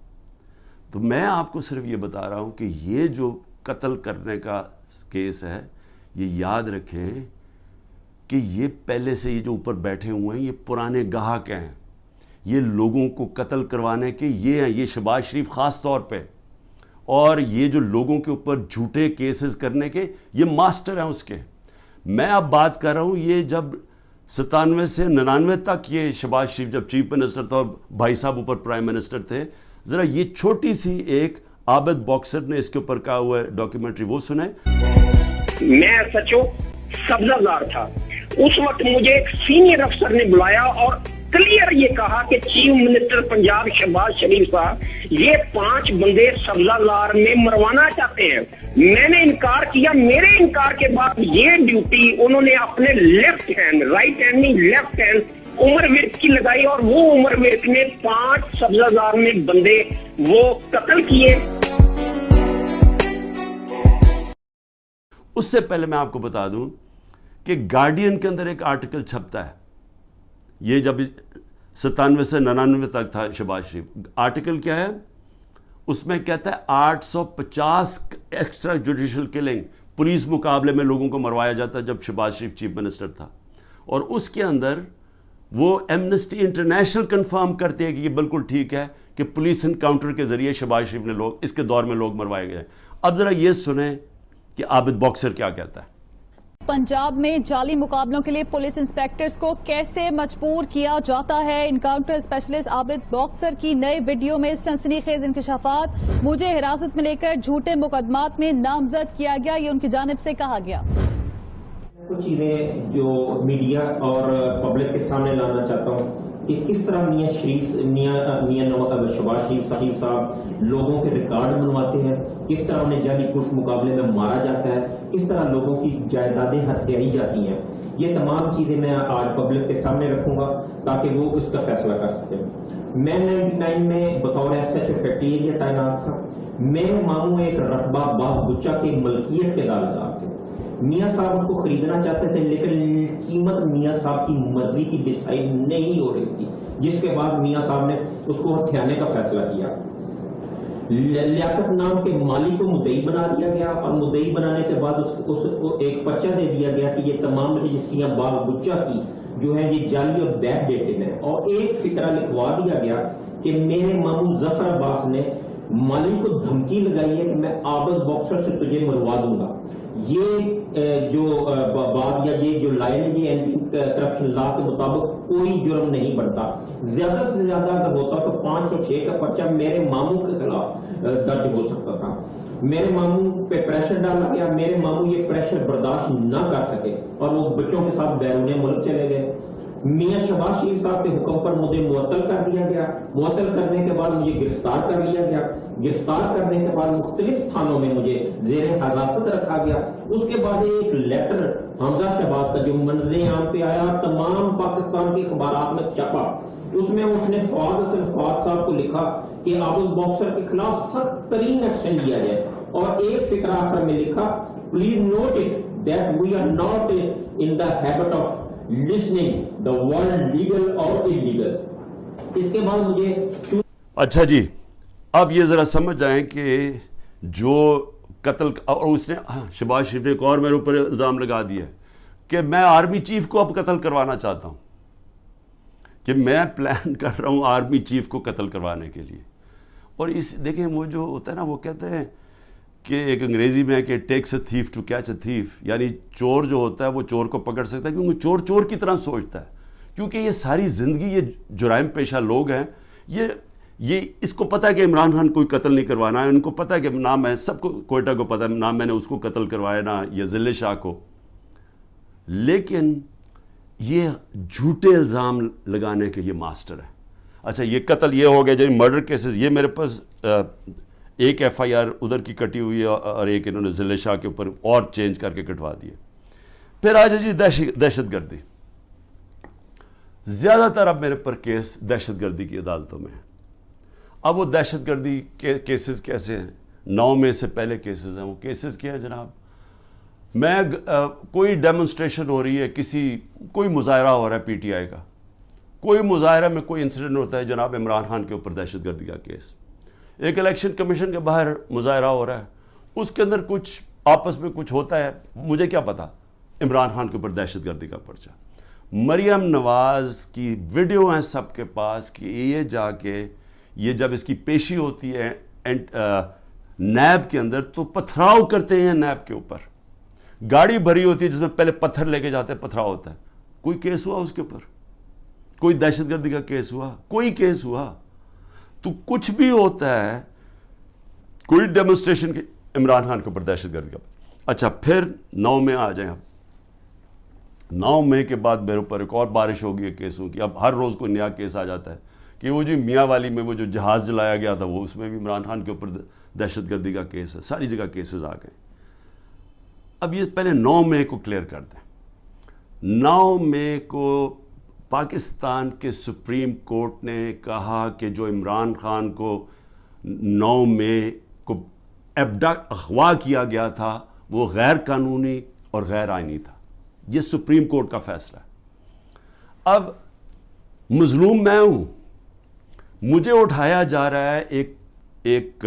تو میں آپ کو صرف یہ بتا رہا ہوں کہ یہ جو قتل کرنے کا کیس ہے، یہ یاد رکھیں کہ یہ پہلے سے یہ جو اوپر بیٹھے ہوئے ہیں یہ پرانے گاہک ہیں. یہ لوگوں کو قتل کروانے کے یہ ہیں، یہ شہباز شریف خاص طور پہ، اور یہ جو لوگوں کے اوپر جھوٹے کیسز کرنے کے یہ ماسٹر ہیں اس کے. میں اب بات کر رہا ہوں یہ جب 97 سے 99 تک یہ شہباز شریف جب چیف منسٹر تھا اور بھائی صاحب اوپر پرائم منسٹر تھے، ذرا یہ چھوٹی سی ایک عابد باکسر نے اس کے اوپر کہا ہوا ہے ڈاکیومنٹری، وہ سنیں. میں سچو سبزہ زار تھا اس وقت، مجھے ایک سینئر افسر نے بلایا اور کلیئر یہ کہا کہ چیف منسٹر پنجاب شہباز شریف صاحب یہ 5 بندے سبزہ زار میں مروانا چاہتے ہیں. میں نے انکار کیا. میرے انکار کے بعد یہ ڈیوٹی انہوں نے اپنے لیفٹ ہینڈ، رائٹ ہینڈ نہیں لیفٹ ہینڈ عمر ورک کی لگائی، اور وہ عمر ورک نے 5 سبزہ زار میں بندے وہ قتل کیے. اس سے پہلے میں آپ کو بتا دوں کہ گارڈین کے اندر ایک آرٹیکل چھپتا ہے، یہ جب 97 سے 99 تک تھا شہباز شریف. آرٹیکل کیا ہے؟ اس میں کہتا ہے 850 ایکسٹرا جوڈیشل کلنگ پولیس مقابلے میں لوگوں کو مروایا جاتا ہے جب شہباز شریف چیف منسٹر تھا. اور اس کے اندر وہ ایمنسٹی انٹرنیشنل کنفرم کرتے ہیں کہ یہ بالکل ٹھیک ہے کہ پولیس انکاؤنٹر کے ذریعے شہباز شریف نے اس کے دور میں لوگ مروائے گئے. اب ذرا یہ سنیں کہ عابد باکسر کیا کہتا ہے. پنجاب میں جعلی مقابلوں کے لیے پولیس انسپیکٹرز کو کیسے مجبور کیا جاتا ہے؟ انکاؤنٹر اسپیشلسٹ عابد باکسر کی نئے ویڈیو میں سنسنی خیز انکشافات. مجھے حراست میں لے کر جھوٹے مقدمات میں نامزد کیا گیا، یہ ان کی جانب سے کہا گیا. کچھ چیزیں جو میڈیا اور پبلک کے سامنے لانا چاہتا ہوں کہ کس طرح شہباز شریف صاحب لوگوں کے ریکارڈ بنواتے ہیں، کس طرح انہیں جعلی پولیس مقابلے میں مارا جاتا ہے، کس طرح لوگوں کی جائیدادیں ہتھیائی جاتی ہیں. یہ تمام چیزیں میں آج پبلک کے سامنے رکھوں گا تاکہ وہ اس کا فیصلہ کر سکیں. میں 99 میں بطور S H O factory area تعینات تھا. میرے ماموں ایک رقبہ باغ گچا کی ملکیت کے دعویدار تھے. میاں صاحب اس کو خریدنا چاہتے تھے لیکن قیمت میاں صاحب کی مرضی کی ڈیسائیڈ نہیں ہو رہی تھی، جس کے بعد میاں صاحب نے اس کو ہتھیانے کا فیصلہ کیا. لیاقت نام کے مالی کو مدعی بنا دیا گیا، اور مدعی بنانے کے بعد اس کو ایک پرچہ دے دیا گیا کہ یہ تمام رجسٹریاں باغ گچا کی جو ہے یہ جعلی اور بیک ڈیٹڈ ہے. اور ایک فقرہ لکھوا دیا گیا کہ میرے ماموں ظفر عباس نے مالی کو دھمکی لگائی ہے کہ میں عابد باکسر سے تجھے مروا دوں گا. یہ جو بات یا یہ جو لائن ہے یہ اینٹی کرپشن لا کے مطابق کوئی جرم نہیں بنتا. زیادہ سے زیادہ اگر ہوتا تو 506 کا پرچہ میرے ماموں کے خلاف درج ہو سکتا تھا. میرے ماموں پہ پریشر ڈالا گیا، میرے ماموں یہ پریشر برداشت نہ کر سکے اور وہ بچوں کے ساتھ بیرون ملک چلے گئے. میاں شہباز شریف صاحب کے حکم پر مجھے معطل کر دیا گیا. معطل کرنے کے بعد مجھے گرفتار کر لیا گیا. گرفتار کرنے کے بعد مختلف تھانوں میں مجھے زیر حراست رکھا گیا. اس کے بعد ایک لیٹر حمزہ شہباز کا جو منظر عام پہ آیا, تمام پاکستان کے اخبارات میں چھپا. اس میں اس نے فواد حسن فواد صاحب کو لکھا کہ عابد باکسر کے خلاف سخت ترین ایکشن لیا جائے, اور ایک فقرہ آخر میں لکھا, please note it that we are not in the habit of listening the word legal or illegal. اس کے بعد مجھے اچھا جی, اب یہ ذرا سمجھ جائیں کہ جو قتل, اور اس نے شہباز شریف نے ایک اور میرے اوپر الزام لگا دیا ہے کہ میں آرمی چیف کو اب قتل کروانا چاہتا ہوں, کہ میں پلان کر رہا ہوں آرمی چیف کو قتل کروانے کے لیے. اور اس دیکھیں وہ جو ہوتا ہے نا, وہ کہتے ہیں کہ ایک انگریزی میں ہے کہ takes a thief to catch a thief, یعنی چور جو ہوتا ہے وہ چور کو پکڑ سکتا ہے کیونکہ چور چور کی طرح سوچتا ہے, کیونکہ یہ ساری زندگی یہ جرائم پیشہ لوگ ہیں, یہ اس کو پتہ ہے کہ عمران خان کوئی قتل نہیں کروانا ہے, ان کو پتہ ہے کہ نہ میں سب کو کوئٹہ کو پتہ ہے نہ میں نے اس کو قتل کروایا نہ یہ ذل شاہ کو, لیکن یہ جھوٹے الزام لگانے کے یہ ماسٹر ہے. اچھا یہ قتل یہ ہو گیا جی, مرڈر کیسز یہ میرے پاس ایک ایف آئی آر ادھر کی کٹی ہوئی ہے اور ایک انہوں نے ذل شاہ کے اوپر اور چینج کر کے کٹوا دیے. پھر آ جائے جی دہشت گردی. زیادہ تر اب میرے پر کیس دہشت گردی کی عدالتوں میں ہیں. اب وہ دہشت گردی کے کیسز کیسے ہیں, 9 مئی سے پہلے کیسز ہیں. وہ کیسز کیا ہیں جناب, میں کوئی ڈیمونسٹریشن ہو رہی ہے, کوئی مظاہرہ ہو رہا ہے پی ٹی آئی کا, کوئی مظاہرہ میں کوئی انسیڈنٹ ہوتا ہے, جناب عمران خان کے اوپر دہشت گردی کا کیس. ایک الیکشن کمیشن کے باہر مظاہرہ ہو رہا ہے, اس کے اندر کچھ آپس میں کچھ ہوتا ہے, مجھے کیا پتا, عمران خان کے اوپر دہشت گردی کا پرچہ. مریم نواز کی ویڈیو ہیں سب کے پاس کہ یہ جا کے یہ جب اس کی پیشی ہوتی ہے نیب کے اندر تو پتھراؤ کرتے ہیں نیب کے اوپر. گاڑی بھری ہوتی ہے جس میں پہلے پتھر لے کے جاتے ہیں, پتھراؤ ہوتا ہے. کوئی کیس ہوا اس کے اوپر, کوئی دہشت گردی کا کیس ہوا, کوئی کیس ہوا. تو کچھ بھی ہوتا ہے, کوئی ڈیمونسٹریشن کے عمران خان کے اوپر دہشت گردی کا. اچھا پھر 9 مئی آ جائیں. اب 9 مئی کے بعد میرے اوپر ایک اور بارش ہوگی ہے کیسوں کی. اب ہر روز کوئی نیا کیس آ جاتا ہے کہ وہ جو میاں والی میں وہ جو جہاز جلایا گیا تھا وہ اس میں بھی عمران خان کے اوپر دہشت گردی کا کیس ہے. ساری جگہ کیسز آ گئے. اب یہ پہلے 9 مئی کو کلیئر کر دیں. 9 مئی کو پاکستان کے سپریم کورٹ نے کہا کہ جو عمران خان کو 9 مئی کو اغوا کیا گیا تھا وہ غیر قانونی اور غیر آئینی تھا. یہ سپریم کورٹ کا فیصلہ ہے. اب مظلوم میں ہوں, مجھے اٹھایا جا رہا ہے ایک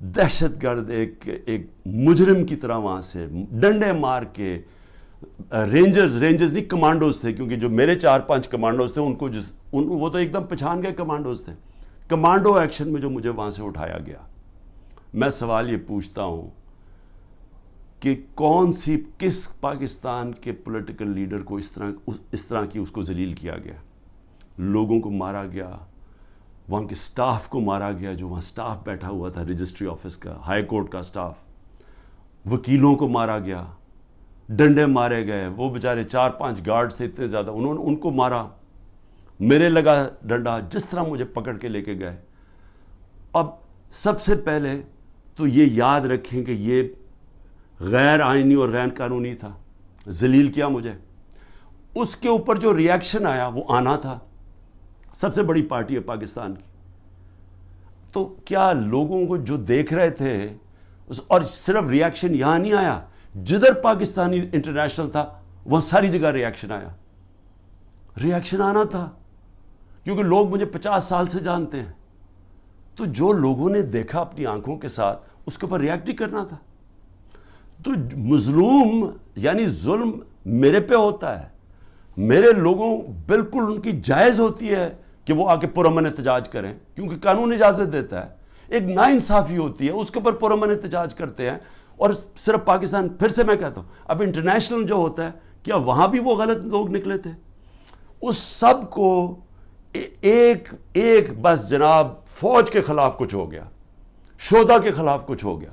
دہشت گرد, ایک مجرم کی طرح وہاں سے ڈنڈے مار کے. رینجرز نہیں کمانڈوز تھے, کیونکہ جو میرے 4-5 کمانڈوز تھے ان کو وہ تو ایک دم پہچان گئے کمانڈوز تھے. کمانڈو ایکشن میں جو مجھے وہاں سے اٹھایا گیا, میں سوال یہ پوچھتا ہوں کہ کس پاکستان کے پولیٹیکل لیڈر کو اس طرح کی اس کو ذلیل کیا گیا. لوگوں کو مارا گیا, وہاں کے سٹاف کو مارا گیا, جو وہاں سٹاف بیٹھا ہوا تھا رجسٹری آفس کا, ہائی کورٹ کا سٹاف, وکیلوں کو مارا گیا, ڈنڈے مارے گئے. وہ بیچارے 4-5 گارڈز تھے اتنے زیادہ, انہوں نے ان کو مارا, میرے لگا ڈنڈا, جس طرح مجھے پکڑ کے لے کے گئے. اب سب سے پہلے تو یہ یاد رکھیں کہ یہ غیر آئینی اور غیر قانونی تھا, ذلیل کیا مجھے. اس کے اوپر جو ری ایکشن آیا وہ آنا تھا. سب سے بڑی پارٹی ہے پاکستان کی, تو کیا لوگوں کو جو دیکھ رہے تھے, اور صرف ری ایکشن یہاں نہیں آیا, جدھر پاکستانی انٹرنیشنل تھا وہاں ساری جگہ ری ایکشن آیا. ری ایکشن آنا تھا کیونکہ لوگ مجھے 50 سال سے جانتے ہیں, تو جو لوگوں نے دیکھا اپنی آنکھوں کے ساتھ اس کے اوپر ریئیکٹ ہی کرنا تھا. تو مظلوم یعنی ظلم میرے پہ ہوتا ہے, میرے لوگوں بالکل ان کی جائز ہوتی ہے کہ وہ آ کے پرامن احتجاج کریں, کیونکہ قانون اجازت دیتا ہے. ایک ناانصافی ہوتی ہے, اس کے اوپر پرامن احتجاج کرتے ہیں. اور صرف پاکستان, پھر سے میں کہتا ہوں, اب انٹرنیشنل جو ہوتا ہے, کیا وہاں بھی وہ غلط لوگ نکلے تھے؟ اس سب کو ایک بس جناب فوج کے خلاف کچھ ہو گیا, شہداء کے خلاف کچھ ہو گیا,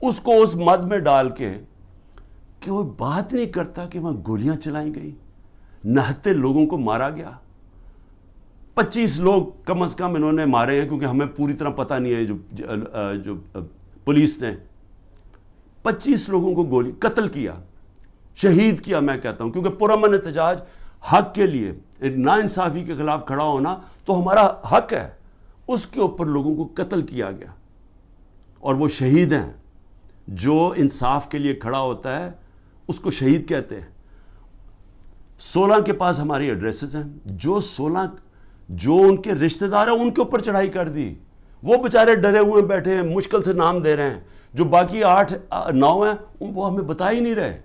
اس کو اس مد میں ڈال کے کہ وہ بات نہیں کرتا کہ وہاں گولیاں چلائیں گئی, نہتے لوگوں کو مارا گیا. 25 لوگ کم از کم انہوں نے مارے ہیں, کیونکہ ہمیں پوری طرح پتہ نہیں ہے جو پولیس نے 25 لوگوں کو گولی قتل کیا, شہید کیا میں کہتا ہوں, کیونکہ پرامن احتجاج حق کے لیے, ناانصافی کے خلاف کھڑا ہونا تو ہمارا حق ہے. اس کے اوپر لوگوں کو قتل کیا گیا اور وہ شہید ہیں. جو انصاف کے لیے کھڑا ہوتا ہے اس کو شہید کہتے ہیں. 16 کے پاس ہماری ایڈریسز ہیں, جو ان کے رشتہ دار ہیں ان کے اوپر چڑھائی کر دی. وہ بیچارے ڈرے ہوئے بیٹھے ہیں, مشکل سے نام دے رہے ہیں. جو باقی 8-9 ہیں وہ ہمیں بتا ہی نہیں رہے,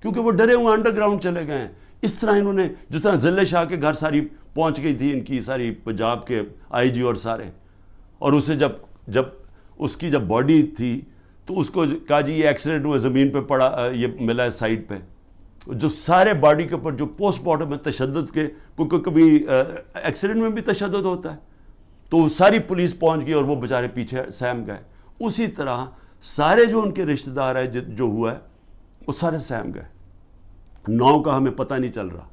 کیونکہ وہ ڈرے ہوئے انڈر گراؤنڈ چلے گئے ہیں. اس طرح انہوں نے, جس طرح ضلع شاہ کے گھر ساری پہنچ گئی تھی ان کی ساری پنجاب کے آئی جی اور سارے, اور اسے جب اس کی جب باڈی تھی تو اس کو کہا جی یہ ایکسیڈنٹ ہوا, زمین پہ پڑا, یہ ملا ہے سائٹ پہ. جو سارے باڈی کے اوپر جو پوسٹ مارٹم میں تشدد کے, کیونکہ کبھی ایکسیڈنٹ میں بھی تشدد ہوتا ہے, تو ساری پولیس پہنچ گئی اور وہ بیچارے پیچھے سہم گئے. اسی طرح سارے جو ان کے رشتہ دار ہیں جو ہوا ہے وہ سارے سہم گئے. 9 کا ہمیں پتہ نہیں چل رہا,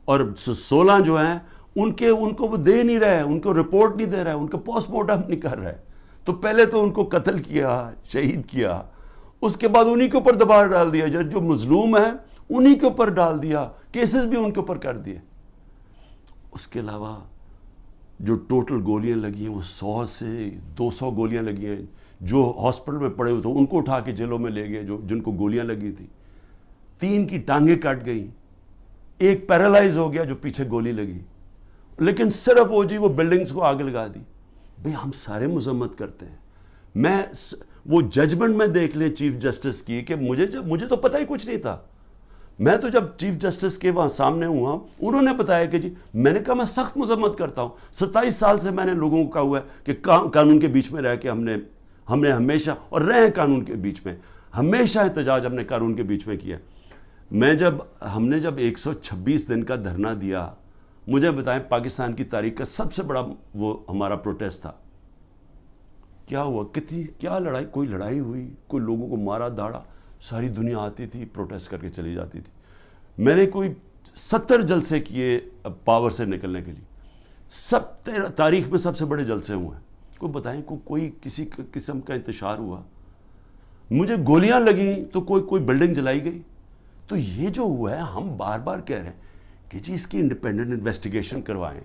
اور 16 جو ہیں ان کو وہ دے نہیں رہے, ان کو رپورٹ نہیں دے رہے, ان کا پوسٹ مارٹم نہیں کر رہے. تو پہلے تو ان کو قتل کیا, شہید کیا, اس کے بعد انہی کے اوپر دباؤ ڈال دیا, جو مظلوم ہیں انہی کے اوپر ڈال دیا, کیسز بھی ان کے اوپر کر دیے. اس کے علاوہ جو ٹوٹل گولیاں لگی ہیں وہ 100 سے 200 گولیاں لگی ہیں. جو ہاسپٹل میں پڑے ہوئے تھے ان کو اٹھا کے جیلوں میں لے گئے, جن کو گولیاں لگی تھیں. 3 کی ٹانگیں کٹ گئیں, 1 پیرالائز ہو گیا جو پیچھے گولی لگی. لیکن صرف وہ بلڈنگز کو آگ لگا دی. بھئی ہم سارے مذمت کرتے ہیں. وہ ججمنٹ میں دیکھ لیں چیف جسٹس کی, کہ مجھے تو پتہ ہی کچھ نہیں تھا. میں تو جب چیف جسٹس کے وہاں سامنے ہوا, انہوں نے بتایا کہ جی, میں نے کہا میں سخت مذمت کرتا ہوں. 27 سال سے میں نے لوگوں کو کہا ہوا ہے کہ قانون کے بیچ میں رہ کے ہم نے ہمیشہ, اور رہے ہیں قانون کے بیچ میں, ہمیشہ احتجاج ہم نے قانون کے بیچ میں کیا. ہم نے جب 126 دن کا دھرنا دیا, مجھے بتائیں پاکستان کی تاریخ کا سب سے بڑا وہ ہمارا پروٹیسٹ تھا. کیا ہوا, کیا لڑائی, کوئی لڑائی ہوئی, کوئی لوگوں کو مارا داڑا, ساری دنیا آتی تھی پروٹیسٹ کر کے چلی جاتی تھی. میں نے کوئی 70 جلسے کیے پاور سے نکلنے کے لیے, تاریخ میں سب سے بڑے جلسے ہوئے ہیں. کوئی بتائیں کوئی کسی قسم کا انتشار ہوا, مجھے گولیاں لگیں تو کوئی بلڈنگ جلائی گئی. تو یہ جو ہوا ہے, ہم بار بار کہہ رہے ہیں کہ جی اس کی انڈیپینڈنٹ انویسٹیگیشن کروائیں.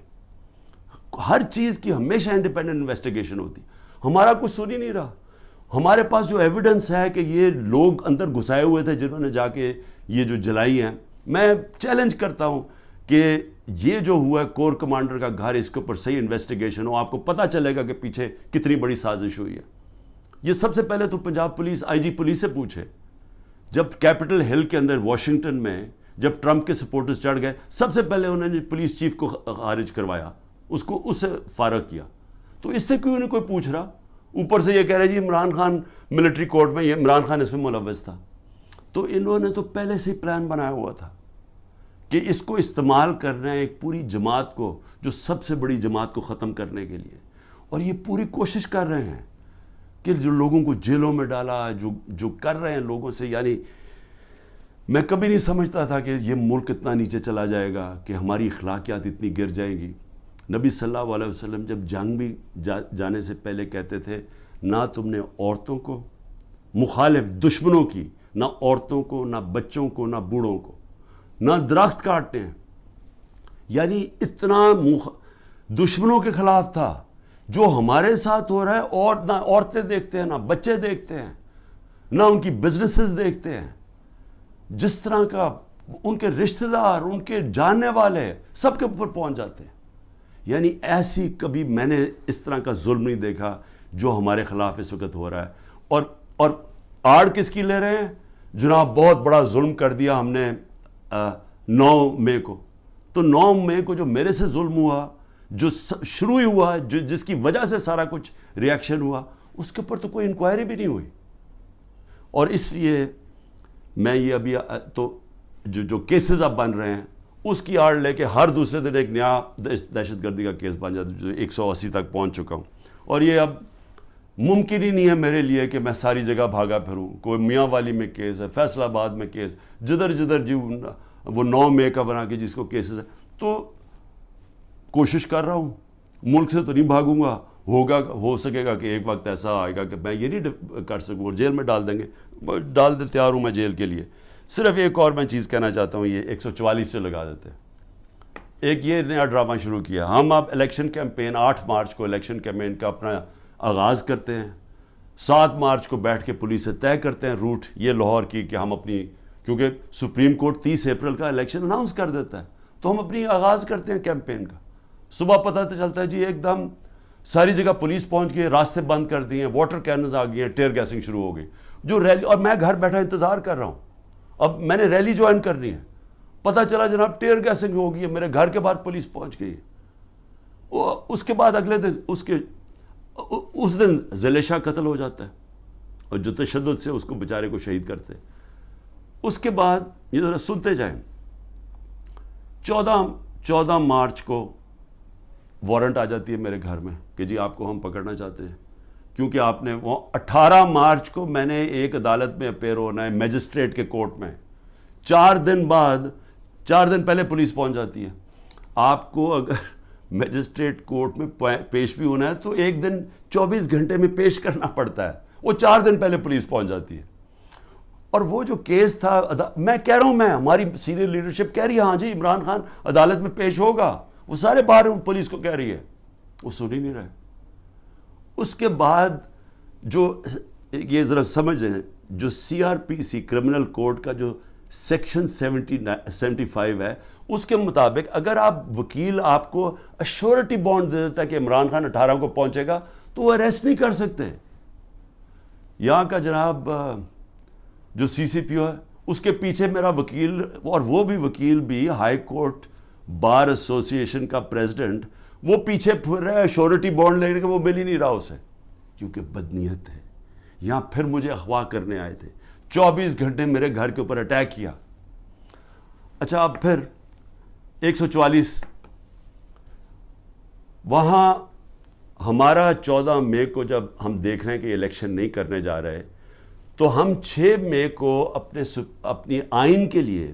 ہر چیز کی ہمیشہ انڈیپینڈنٹ انویسٹیگیشن ہوتی. ہمارا کچھ سن ہی نہیں رہا. ہمارے پاس جو ایویڈنس ہے کہ یہ لوگ اندر گھسائے ہوئے تھے جنہوں نے جا کے یہ جو جلائی ہیں, میں چیلنج کرتا ہوں کہ یہ جو ہوا ہے کور کمانڈر کا گھر, اس کے اوپر صحیح انویسٹیگیشن ہو, آپ کو پتہ چلے گا کہ پیچھے کتنی بڑی سازش ہوئی ہے. یہ سب سے پہلے تو پنجاب پولیس, آئی جی پولیس سے پوچھے. جب کیپٹل ہل کے اندر واشنگٹن میں جب ٹرمپ کے سپورٹرز چڑھ گئے, سب سے پہلے انہوں نے پولیس چیف کو خارج کروایا, اس سے فارغ کیا. تو اس سے کیوں نہیں کوئی پوچھ رہا؟ اوپر سے یہ کہہ رہے جی عمران خان ملٹری کورٹ میں, یہ عمران خان اس میں ملوث تھا. تو انہوں نے تو پہلے سے ہی پلان بنایا ہوا تھا کہ اس کو استعمال کر رہے ہیں ایک پوری جماعت کو, جو سب سے بڑی جماعت کو ختم کرنے کے لیے. اور یہ پوری کوشش کر رہے ہیں کہ جو لوگوں کو جیلوں میں ڈالا, جو کر رہے ہیں لوگوں سے. یعنی میں کبھی نہیں سمجھتا تھا کہ یہ ملک اتنا نیچے چلا جائے گا, کہ ہماری اخلاقیات اتنی گر جائیں گی. نبی صلی اللہ علیہ وسلم جب جنگ بھی جانے سے پہلے کہتے تھے, نہ تم نے عورتوں کو, مخالف دشمنوں کی, نہ عورتوں کو, نہ بچوں کو, نہ بوڑھوں کو, نہ درخت کاٹتے ہیں. یعنی اتنا دشمنوں کے خلاف تھا. جو ہمارے ساتھ ہو رہا ہے, اور نہ عورتیں دیکھتے ہیں, نہ بچے دیکھتے ہیں, نہ ان کی بزنسز دیکھتے ہیں. جس طرح کا ان کے رشتہ دار, ان کے جاننے والے سب کے اوپر پہنچ جاتے ہیں. یعنی ایسی کبھی میں نے اس طرح کا ظلم نہیں دیکھا جو ہمارے خلاف اس وقت ہو رہا ہے. اور آڑ کس کی لے رہے ہیں؟ جناب بہت بڑا ظلم کر دیا ہم نے 9 مئی کو. تو 9 مئی کو جو میرے سے ظلم ہوا, جو شروع ہی ہوا, جس کی وجہ سے سارا کچھ ریاکشن ہوا, اس کے اوپر تو کوئی انکوائری بھی نہیں ہوئی. اور اس لیے میں یہ ابھی تو جو کیسز اب بن رہے ہیں, اس کی آڑ لے کے ہر دوسرے دن ایک نیا دہشت گردی کا کیس بن جاتا ہے, جو 180 تک پہنچ چکا ہوں. اور یہ اب ممکن ہی نہیں ہے میرے لیے کہ میں ساری جگہ بھاگا پھروں. کوئی میاں والی میں کیس ہے, فیصل آباد میں کیس, جدھر جی وہ 9 مئی کا بنا کے جس کو کیسز ہے. تو کوشش کر رہا ہوں, ملک سے تو نہیں بھاگوں گا, ہو سکے گا کہ ایک وقت ایسا آئے گا کہ میں یہ نہیں کر سکوں, اور جیل میں ڈال دیں گے, ڈال دے, تیار ہوں میں جیل کے لیے. صرف ایک اور میں چیز کہنا چاہتا ہوں, یہ 144 سے لگا دیتے ہیں. ایک یہ نیا ڈرامہ شروع کیا, ہم اب الیکشن کیمپین 8 مارچ کو الیکشن کیمپین کا اپنا آغاز کرتے ہیں, 7 مارچ کو بیٹھ کے پولیس سے طے کرتے ہیں روٹ یہ لاہور کی کہ ہم اپنی, کیونکہ سپریم کورٹ 30 اپریل کا الیکشن اناؤنس کر دیتا ہے, تو ہم اپنی آغاز کرتے ہیں کیمپین کا. صبح پتہ تو چلتا ہے جی ایک دم ساری جگہ پولیس پہنچ گئی, راستے بند کر دیے ہیں, واٹر کیننز آ گئی ہیں, ٹیئر گیسنگ شروع ہو گئی, جو ریلی, اور میں گھر بیٹھا انتظار کر رہا ہوں, اب میں نے ریلی جوائن کرنی ہے, پتہ چلا جناب ٹیئر گیسنگ ہو گئی ہے, میرے گھر کے باہر پولیس پہنچ گئی ہے. اس کے بعد اگلے دن اس دن زلیشا قتل ہو جاتا ہے, اور جو تشدد سے اس کو بیچارے کو شہید کرتے. اس کے بعد یہ ذرا سنتے جائیں, 14 مارچ کو وارنٹ آ جاتی ہے میرے گھر میں کہ جی آپ کو ہم پکڑنا چاہتے ہیں, کیونکہ آپ نے وہ 18 مارچ کو میں نے ایک عدالت میں اپیئر ہونا ہے میجسٹریٹ کے کورٹ میں, 4 دن پہلے پولیس پہنچ جاتی ہے. آپ کو اگر میجسٹریٹ کورٹ میں پیش بھی ہونا ہے تو ایک دن 24 گھنٹے میں پیش کرنا پڑتا ہے, وہ 4 دن پہلے پولیس پہنچ جاتی ہے. اور وہ جو کیس تھا, میں کہہ رہا ہوں, ہماری سینئر لیڈرشپ کہہ رہی ہے ہاں جی عمران خان عدالت میں پیش ہوگا, وہ سارے باہر پولیس کو کہہ رہی ہے, وہ سن ہی نہیں رہے. اس کے بعد جو یہ ذرا سمجھ رہے ہیں, جو CRPC کرمنل کوڈ کا جو سیکشن 75 ہے, اس کے مطابق اگر آپ وکیل آپ کو ایشورٹی بانڈ دے دیتا ہے کہ عمران خان 18 کو پہنچے گا, تو وہ اریسٹ نہیں کر سکتے. یہاں کا جناب جو CCPO ہے, اس کے پیچھے میرا وکیل, اور وہ بھی وکیل بھی ہائی کورٹ بار ایسوسی ایشن کا پریزیڈنٹ, وہ پیچھے پھر رہا ہے ایشورٹی بانڈ لے کے, وہ مل ہی نہیں رہا اسے, کیونکہ بدنیت ہے. یہاں پھر مجھے اغوا کرنے آئے تھے, 24 گھنٹے میرے گھر کے اوپر اٹیک کیا. اچھا اب پھر 144 وہاں ہمارا 14 مئی کو جب ہم دیکھ رہے ہیں کہ الیکشن نہیں کرنے جا رہے, تو ہم 6 مئی کو اپنی آئین کے لیے,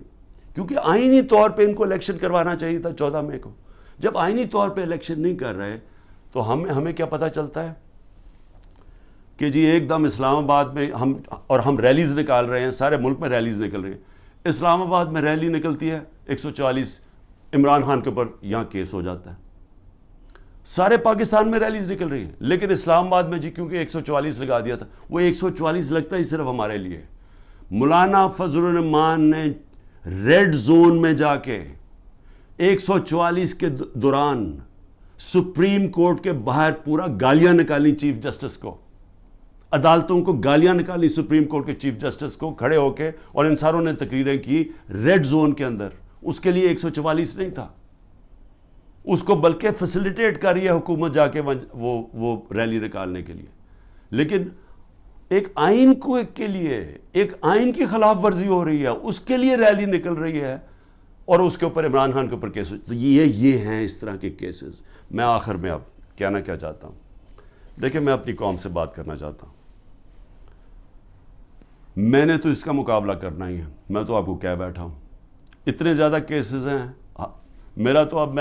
کیونکہ آئینی طور پہ ان کو الیکشن کروانا چاہیے تھا 14 مئی کو, جب آئینی طور پہ الیکشن نہیں کر رہے تو ہمیں کیا پتہ چلتا ہے کہ جی ایک دم اسلام آباد میں ہم ریلیز نکال رہے ہیں, سارے ملک میں ریلیز نکل رہی ہیں. اسلام آباد میں ریلی نکلتی ہے 144, عمران خان کے اوپر یہاں کیس ہو جاتا ہے. سارے پاکستان میں ریلیز نکل رہی ہیں, لیکن اسلام آباد میں جی کیونکہ 144 لگا دیا تھا, وہ 144 لگتا ہی صرف ہمارے لیے. مولانا فضل الرحمان نے ریڈ زون میں جا کے 144 کے دوران سپریم کورٹ کے باہر پورا گالیاں نکالی چیف جسٹس کو, عدالتوں کو گالیاں نکالی سپریم کورٹ کے چیف جسٹس کو کھڑے ہو کے, اور ان ساروں نے تقریریں کی ریڈ زون کے اندر. اس کے لیے 144 نہیں تھا, اس کو بلکہ فیسیلیٹیٹ کر رہی ہے حکومت جا کے وہ ریلی نکالنے کے لیے. لیکن ایک آئین کے لیے, ایک آئین کی خلاف ورزی ہو رہی ہے, اس کے لیے ریلی نکل رہی ہے, اور اس کے اوپر عمران خان کے اوپر کیس. تو یہ ہیں اس طرح کے کیسز. میں آخر میں اب کہنا کیا چاہتا ہوں, دیکھیں میں اپنی قوم سے بات کرنا چاہتا ہوں. میں نے تو اس کا مقابلہ کرنا ہی ہے, میں تو آپ کو کہہ بیٹھا ہوں. اتنے زیادہ کیسز ہیں میرا, تو اب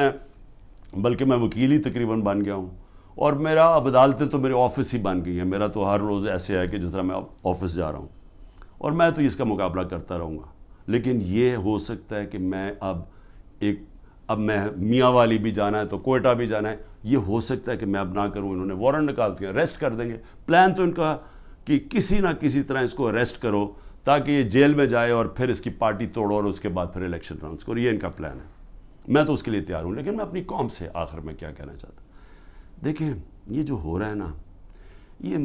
بلکہ میں وکیل ہی تقریباً بن گیا ہوں, اور میرا اب عدالتیں تو میرے آفس ہی بن گئی ہیں. میرا تو ہر روز ایسے ہے کہ جس طرح میں آفس جا رہا ہوں, اور میں تو اس کا مقابلہ کرتا رہوں گا. لیکن یہ ہو سکتا ہے کہ میں اب میں میاں والی بھی جانا ہے تو کوئٹہ بھی جانا ہے, یہ ہو سکتا ہے کہ میں اب نہ کروں. انہوں نے وارنٹ نکالتے ہیں, اریسٹ کر دیں گے. پلان تو ان کا کہ کسی نہ کسی طرح اس کو اریسٹ کرو تاکہ یہ جیل میں جائے, اور پھر اس کی پارٹی توڑو, اور اس کے بعد پھر الیکشن اناؤنس کرو. یہ ان کا پلان ہے, میں تو اس کے لیے تیار ہوں. لیکن میں اپنی قوم سے آخر میں کیا کہنا چاہتا ہوں, دیکھیں یہ جو ہو رہا ہے نا, یہ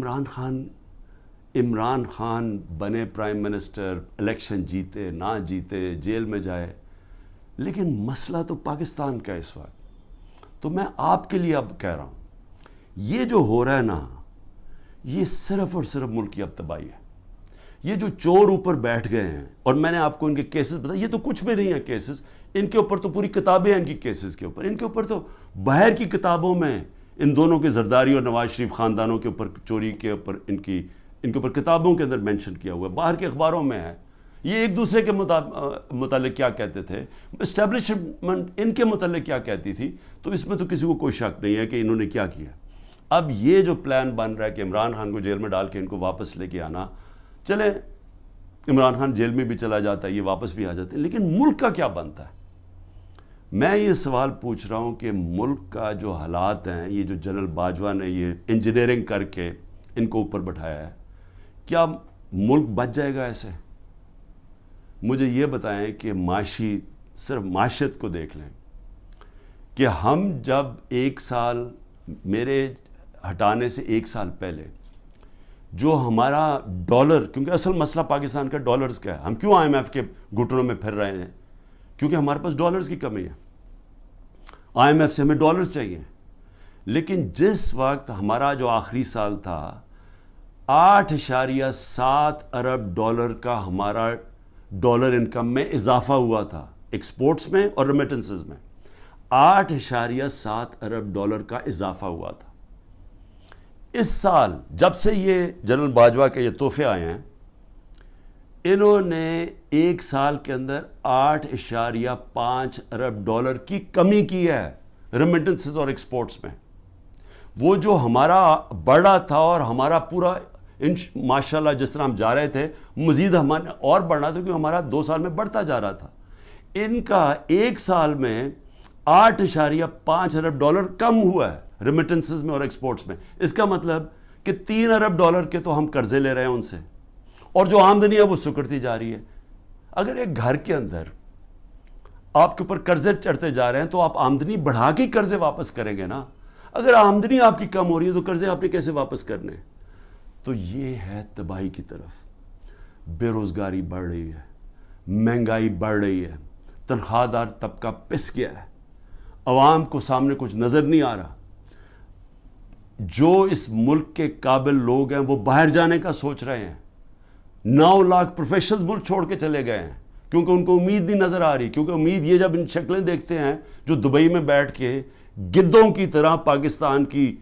عمران خان بنے پرائم منسٹر, الیکشن جیتے نہ جیتے, جیل میں جائے, لیکن مسئلہ تو پاکستان کا اس وقت. تو میں آپ کے لیے اب کہہ رہا ہوں, یہ جو ہو رہا ہے نا, یہ صرف اور صرف ملک کی اب تباہی ہے. یہ جو چور اوپر بیٹھ گئے ہیں, اور میں نے آپ کو ان کے کیسز بتایا, یہ تو کچھ بھی نہیں ہے کیسز, ان کے اوپر تو پوری کتابیں ہیں ان کی کیسز کے اوپر. ان کے اوپر تو باہر کی کتابوں میں ان دونوں کے زرداری اور نواز شریف خاندانوں کے اوپر چوری کے اوپر ان کے اوپر کتابوں کے اندر مینشن کیا ہوا ہے, باہر کے اخباروں میں ہے. یہ ایک دوسرے کے متعلق کیا کہتے تھے, اسٹیبلشمنٹ ان کے متعلق کیا کہتی تھی, تو اس میں تو کسی کو کوئی شک نہیں ہے کہ انہوں نے کیا کیا. اب یہ جو پلان بن رہا ہے کہ عمران خان کو جیل میں ڈال کے ان کو واپس لے کے آنا, چلے عمران خان جیل میں بھی چلا جاتا ہے, یہ واپس بھی آ جاتے ہیں, لیکن ملک کا کیا بنتا ہے؟ میں یہ سوال پوچھ رہا ہوں کہ ملک کا جو حالات ہیں, یہ جو جنرل باجوہ نے یہ انجینئرنگ کر کے ان کو اوپر بٹھایا ہے, کیا ملک بچ جائے گا ایسے؟ مجھے یہ بتائیں کہ صرف معاشیت کو دیکھ لیں کہ ہم جب 1 سال میرے ہٹانے سے 1 سال پہلے جو ہمارا ڈالر, کیونکہ اصل مسئلہ پاکستان کا ڈالرز کا ہے, ہم کیوں IMF کے گھٹنوں میں پھر رہے ہیں؟ کیونکہ ہمارے پاس ڈالرز کی کمی ہے, IMF سے ہمیں ڈالرز چاہیے. لیکن جس وقت ہمارا جو آخری سال تھا 8.7 ارب ڈالر کا ہمارا ڈالر انکم میں اضافہ ہوا تھا, ایکسپورٹس میں اور ریمیٹنسز میں 8.7 ارب ڈالر کا اضافہ ہوا تھا. اس سال جب سے یہ جنرل باجوہ کے یہ تحفے آئے ہیں, انہوں نے 1 سال کے اندر 8.5 ارب ڈالر کی کمی کی ہے ریمیٹنسز اور ایکسپورٹس میں. وہ جو ہمارا بڑھا تھا اور ہمارا پورا ماشاءاللہ جس طرح ہم جا رہے تھے مزید ہمارے اور بڑھنا تھا, کیونکہ ہمارا 2 سال میں بڑھتا جا رہا تھا. ان کا 1 سال میں 8.5 ارب ڈالر کم ہوا ہے ریمیٹنسز میں اور ایکسپورٹس میں. اس کا مطلب کہ 3 ارب ڈالر کے تو ہم قرضے لے رہے ہیں ان سے, اور جو آمدنی ہے وہ سکڑتی جا رہی ہے. اگر ایک گھر کے اندر آپ کے اوپر قرضے چڑھتے جا رہے ہیں تو آپ آمدنی بڑھا کے قرضے واپس کریں گے نا. اگر آمدنی آپ کی کم ہو رہی ہے تو قرضے آپ نے کیسے واپس کرنے؟ تو یہ ہے تباہی کی طرف. بے روزگاری بڑھ رہی ہے, مہنگائی بڑھ رہی ہے, تنخواہ دار طبقہ پس گیا ہے, عوام کو سامنے کچھ نظر نہیں آ رہا. جو اس ملک کے قابل لوگ ہیں وہ باہر جانے کا سوچ رہے ہیں. 9 لاکھ پروفیشنلز ملک چھوڑ کے چلے گئے ہیں کیونکہ ان کو امید نہیں نظر آ رہی. کیونکہ امید یہ جب ان شکلیں دیکھتے ہیں جو دبئی میں بیٹھ کے گدوں کی طرح پاکستان کی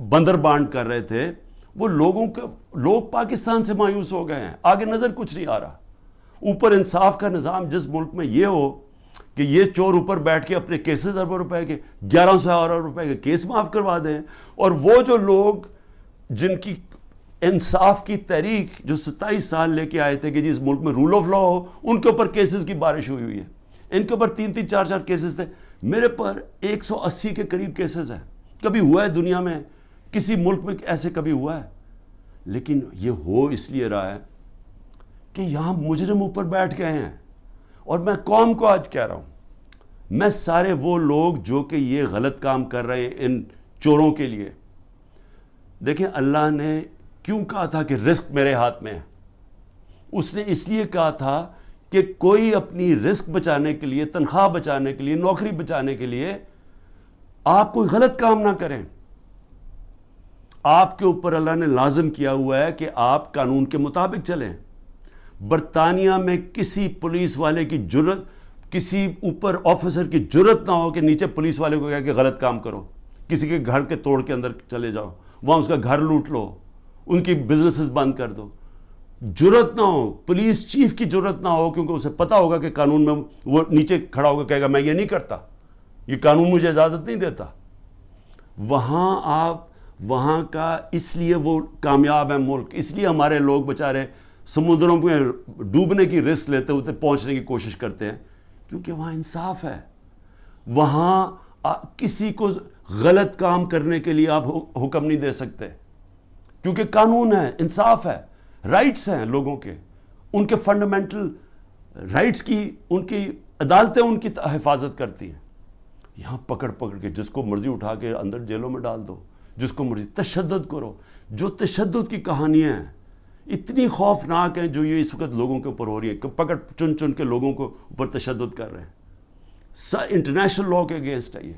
بندر بانٹ کر رہے تھے, وہ لوگ پاکستان سے مایوس ہو گئے ہیں. آگے نظر کچھ نہیں آ رہا. اوپر انصاف کا نظام جس ملک میں یہ ہو کہ یہ چور اوپر بیٹھ کے اپنے کیسز اربوں روپے کے 1100 ارب روپے کے کیس معاف کروا دیں, اور وہ جو لوگ جن کی انصاف کی تحریک جو 27 سال لے کے آئے تھے کہ جی اس ملک میں رول آف لا ہو, ان کے اوپر کیسز کی بارش ہوئی ہے. ان کے اوپر 3-3 4-4 کیسز تھے. میرے پر 180 کے قریب کیسز ہیں. کبھی ہوا ہے دنیا میں کسی ملک میں ایسے کبھی ہوا ہے؟ لیکن یہ ہو اس لیے رہا ہے کہ یہاں مجرم اوپر بیٹھ گئے ہیں. اور میں قوم کو آج کہہ رہا ہوں, میں سارے وہ لوگ جو کہ یہ غلط کام کر رہے ہیں ان چوروں کے لیے, دیکھیں اللہ نے کیوں کہا تھا کہ رزق میرے ہاتھ میں ہے؟ اس نے اس لیے کہا تھا کہ کوئی اپنی رزق بچانے کے لیے, تنخواہ بچانے کے لیے, نوکری بچانے کے لیے آپ کوئی غلط کام نہ کریں. آپ کے اوپر اللہ نے لازم کیا ہوا ہے کہ آپ قانون کے مطابق چلیں. برطانیہ میں کسی پولیس والے کی جرت, کسی اوپر آفیسر کی جرت نہ ہو کہ نیچے پولیس والے کو کہا کہ غلط کام کرو, کسی کے گھر کے توڑ کے اندر چلے جاؤ, وہاں اس کا گھر لوٹ لو, ان کی بزنسز بند کر دو. جرت نہ ہو, پولیس چیف کی جرت نہ ہو, کیونکہ اسے پتا ہوگا کہ قانون میں وہ نیچے کھڑا ہوگا کہے گا میں یہ نہیں کرتا, یہ قانون مجھے اجازت نہیں دیتا. وہاں کا اس لیے وہ کامیاب ہے ملک, اس لیے ہمارے لوگ بیچارے سمندروں میں ڈوبنے کی رسک لیتے ہوتے پہنچنے کی کوشش کرتے ہیں, کیونکہ وہاں انصاف ہے. وہاں کسی کو غلط کام کرنے کے لیے آپ حکم نہیں دے سکتے, کیونکہ قانون ہے, انصاف ہے, رائٹس ہیں لوگوں کے, ان کے فنڈامنٹل رائٹس کی ان کی عدالتیں ان کی حفاظت کرتی ہیں. یہاں پکڑ کے جس کو مرضی اٹھا کے اندر جیلوں میں ڈال دو, جس کو مرضی تشدد کرو. جو تشدد کی کہانیاں ہیں اتنی خوفناک ہیں جو یہ اس وقت لوگوں کے اوپر ہو رہی ہیں, کہ پکڑ چن کے لوگوں کو اوپر تشدد کر رہے ہیں. انٹرنیشنل لاء کے اگینسٹ ہے یہ.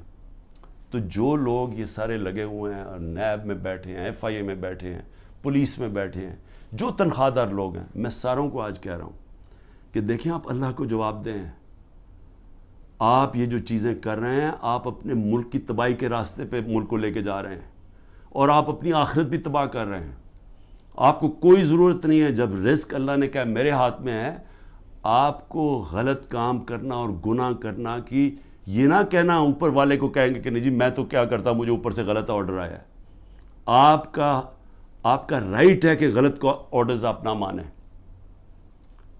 تو جو لوگ یہ سارے لگے ہوئے ہیں, نیب میں بیٹھے ہیں, FIA میں بیٹھے ہیں, پولیس میں بیٹھے ہیں, جو تنخواہ دار لوگ ہیں, میں ساروں کو آج کہہ رہا ہوں کہ دیکھیں آپ اللہ کو جواب دیں. آپ یہ جو چیزیں کر رہے ہیں, آپ اپنے ملک کی تباہی کے راستے پہ ملک کو لے کے جا رہے ہیں, اور آپ اپنی آخرت بھی تباہ کر رہے ہیں. آپ کو کوئی ضرورت نہیں ہے, جب رزق اللہ نے کہا میرے ہاتھ میں ہے, آپ کو غلط کام کرنا اور گناہ کرنا کہ یہ نہ کہنا اوپر والے کو کہیں گے کہ نہیں جی میں تو کیا کرتا، مجھے اوپر سے غلط آرڈر آیا ہے. آپ کا رائٹ ہے کہ غلط کو آرڈرز آپ نہ مانیں.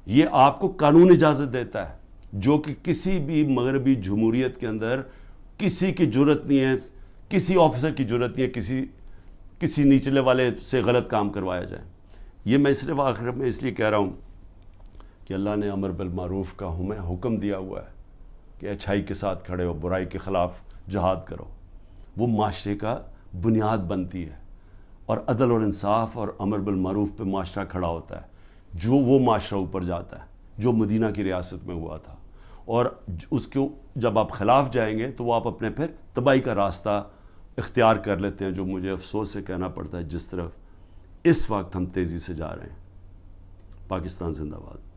یہ آپ کو قانون اجازت دیتا ہے، جو کہ کسی بھی مغربی جمہوریت کے اندر کسی کی جرت نہیں ہے، کسی آفیسر کی جرت نہیں ہے کسی نیچلے والے سے غلط کام کروایا جائے. یہ میں صرف آخر میں اس لیے کہہ رہا ہوں کہ اللہ نے امر بالمعروف کا ہمیں حکم دیا ہوا ہے کہ اچھائی کے ساتھ کھڑے ہو، برائی کے خلاف جہاد کرو. وہ معاشرے کا بنیاد بنتی ہے، اور عدل اور انصاف اور امر بالمعروف پہ معاشرہ کھڑا ہوتا ہے. جو وہ معاشرہ اوپر جاتا ہے جو مدینہ کی ریاست میں ہوا تھا، اور اس کے جب آپ خلاف جائیں گے تو وہ آپ اپنے پھر تباہی کا راستہ اختیار کر لیتے ہیں، جو مجھے افسوس سے کہنا پڑتا ہے جس طرف اس وقت ہم تیزی سے جا رہے ہیں. پاکستان زندہ باد.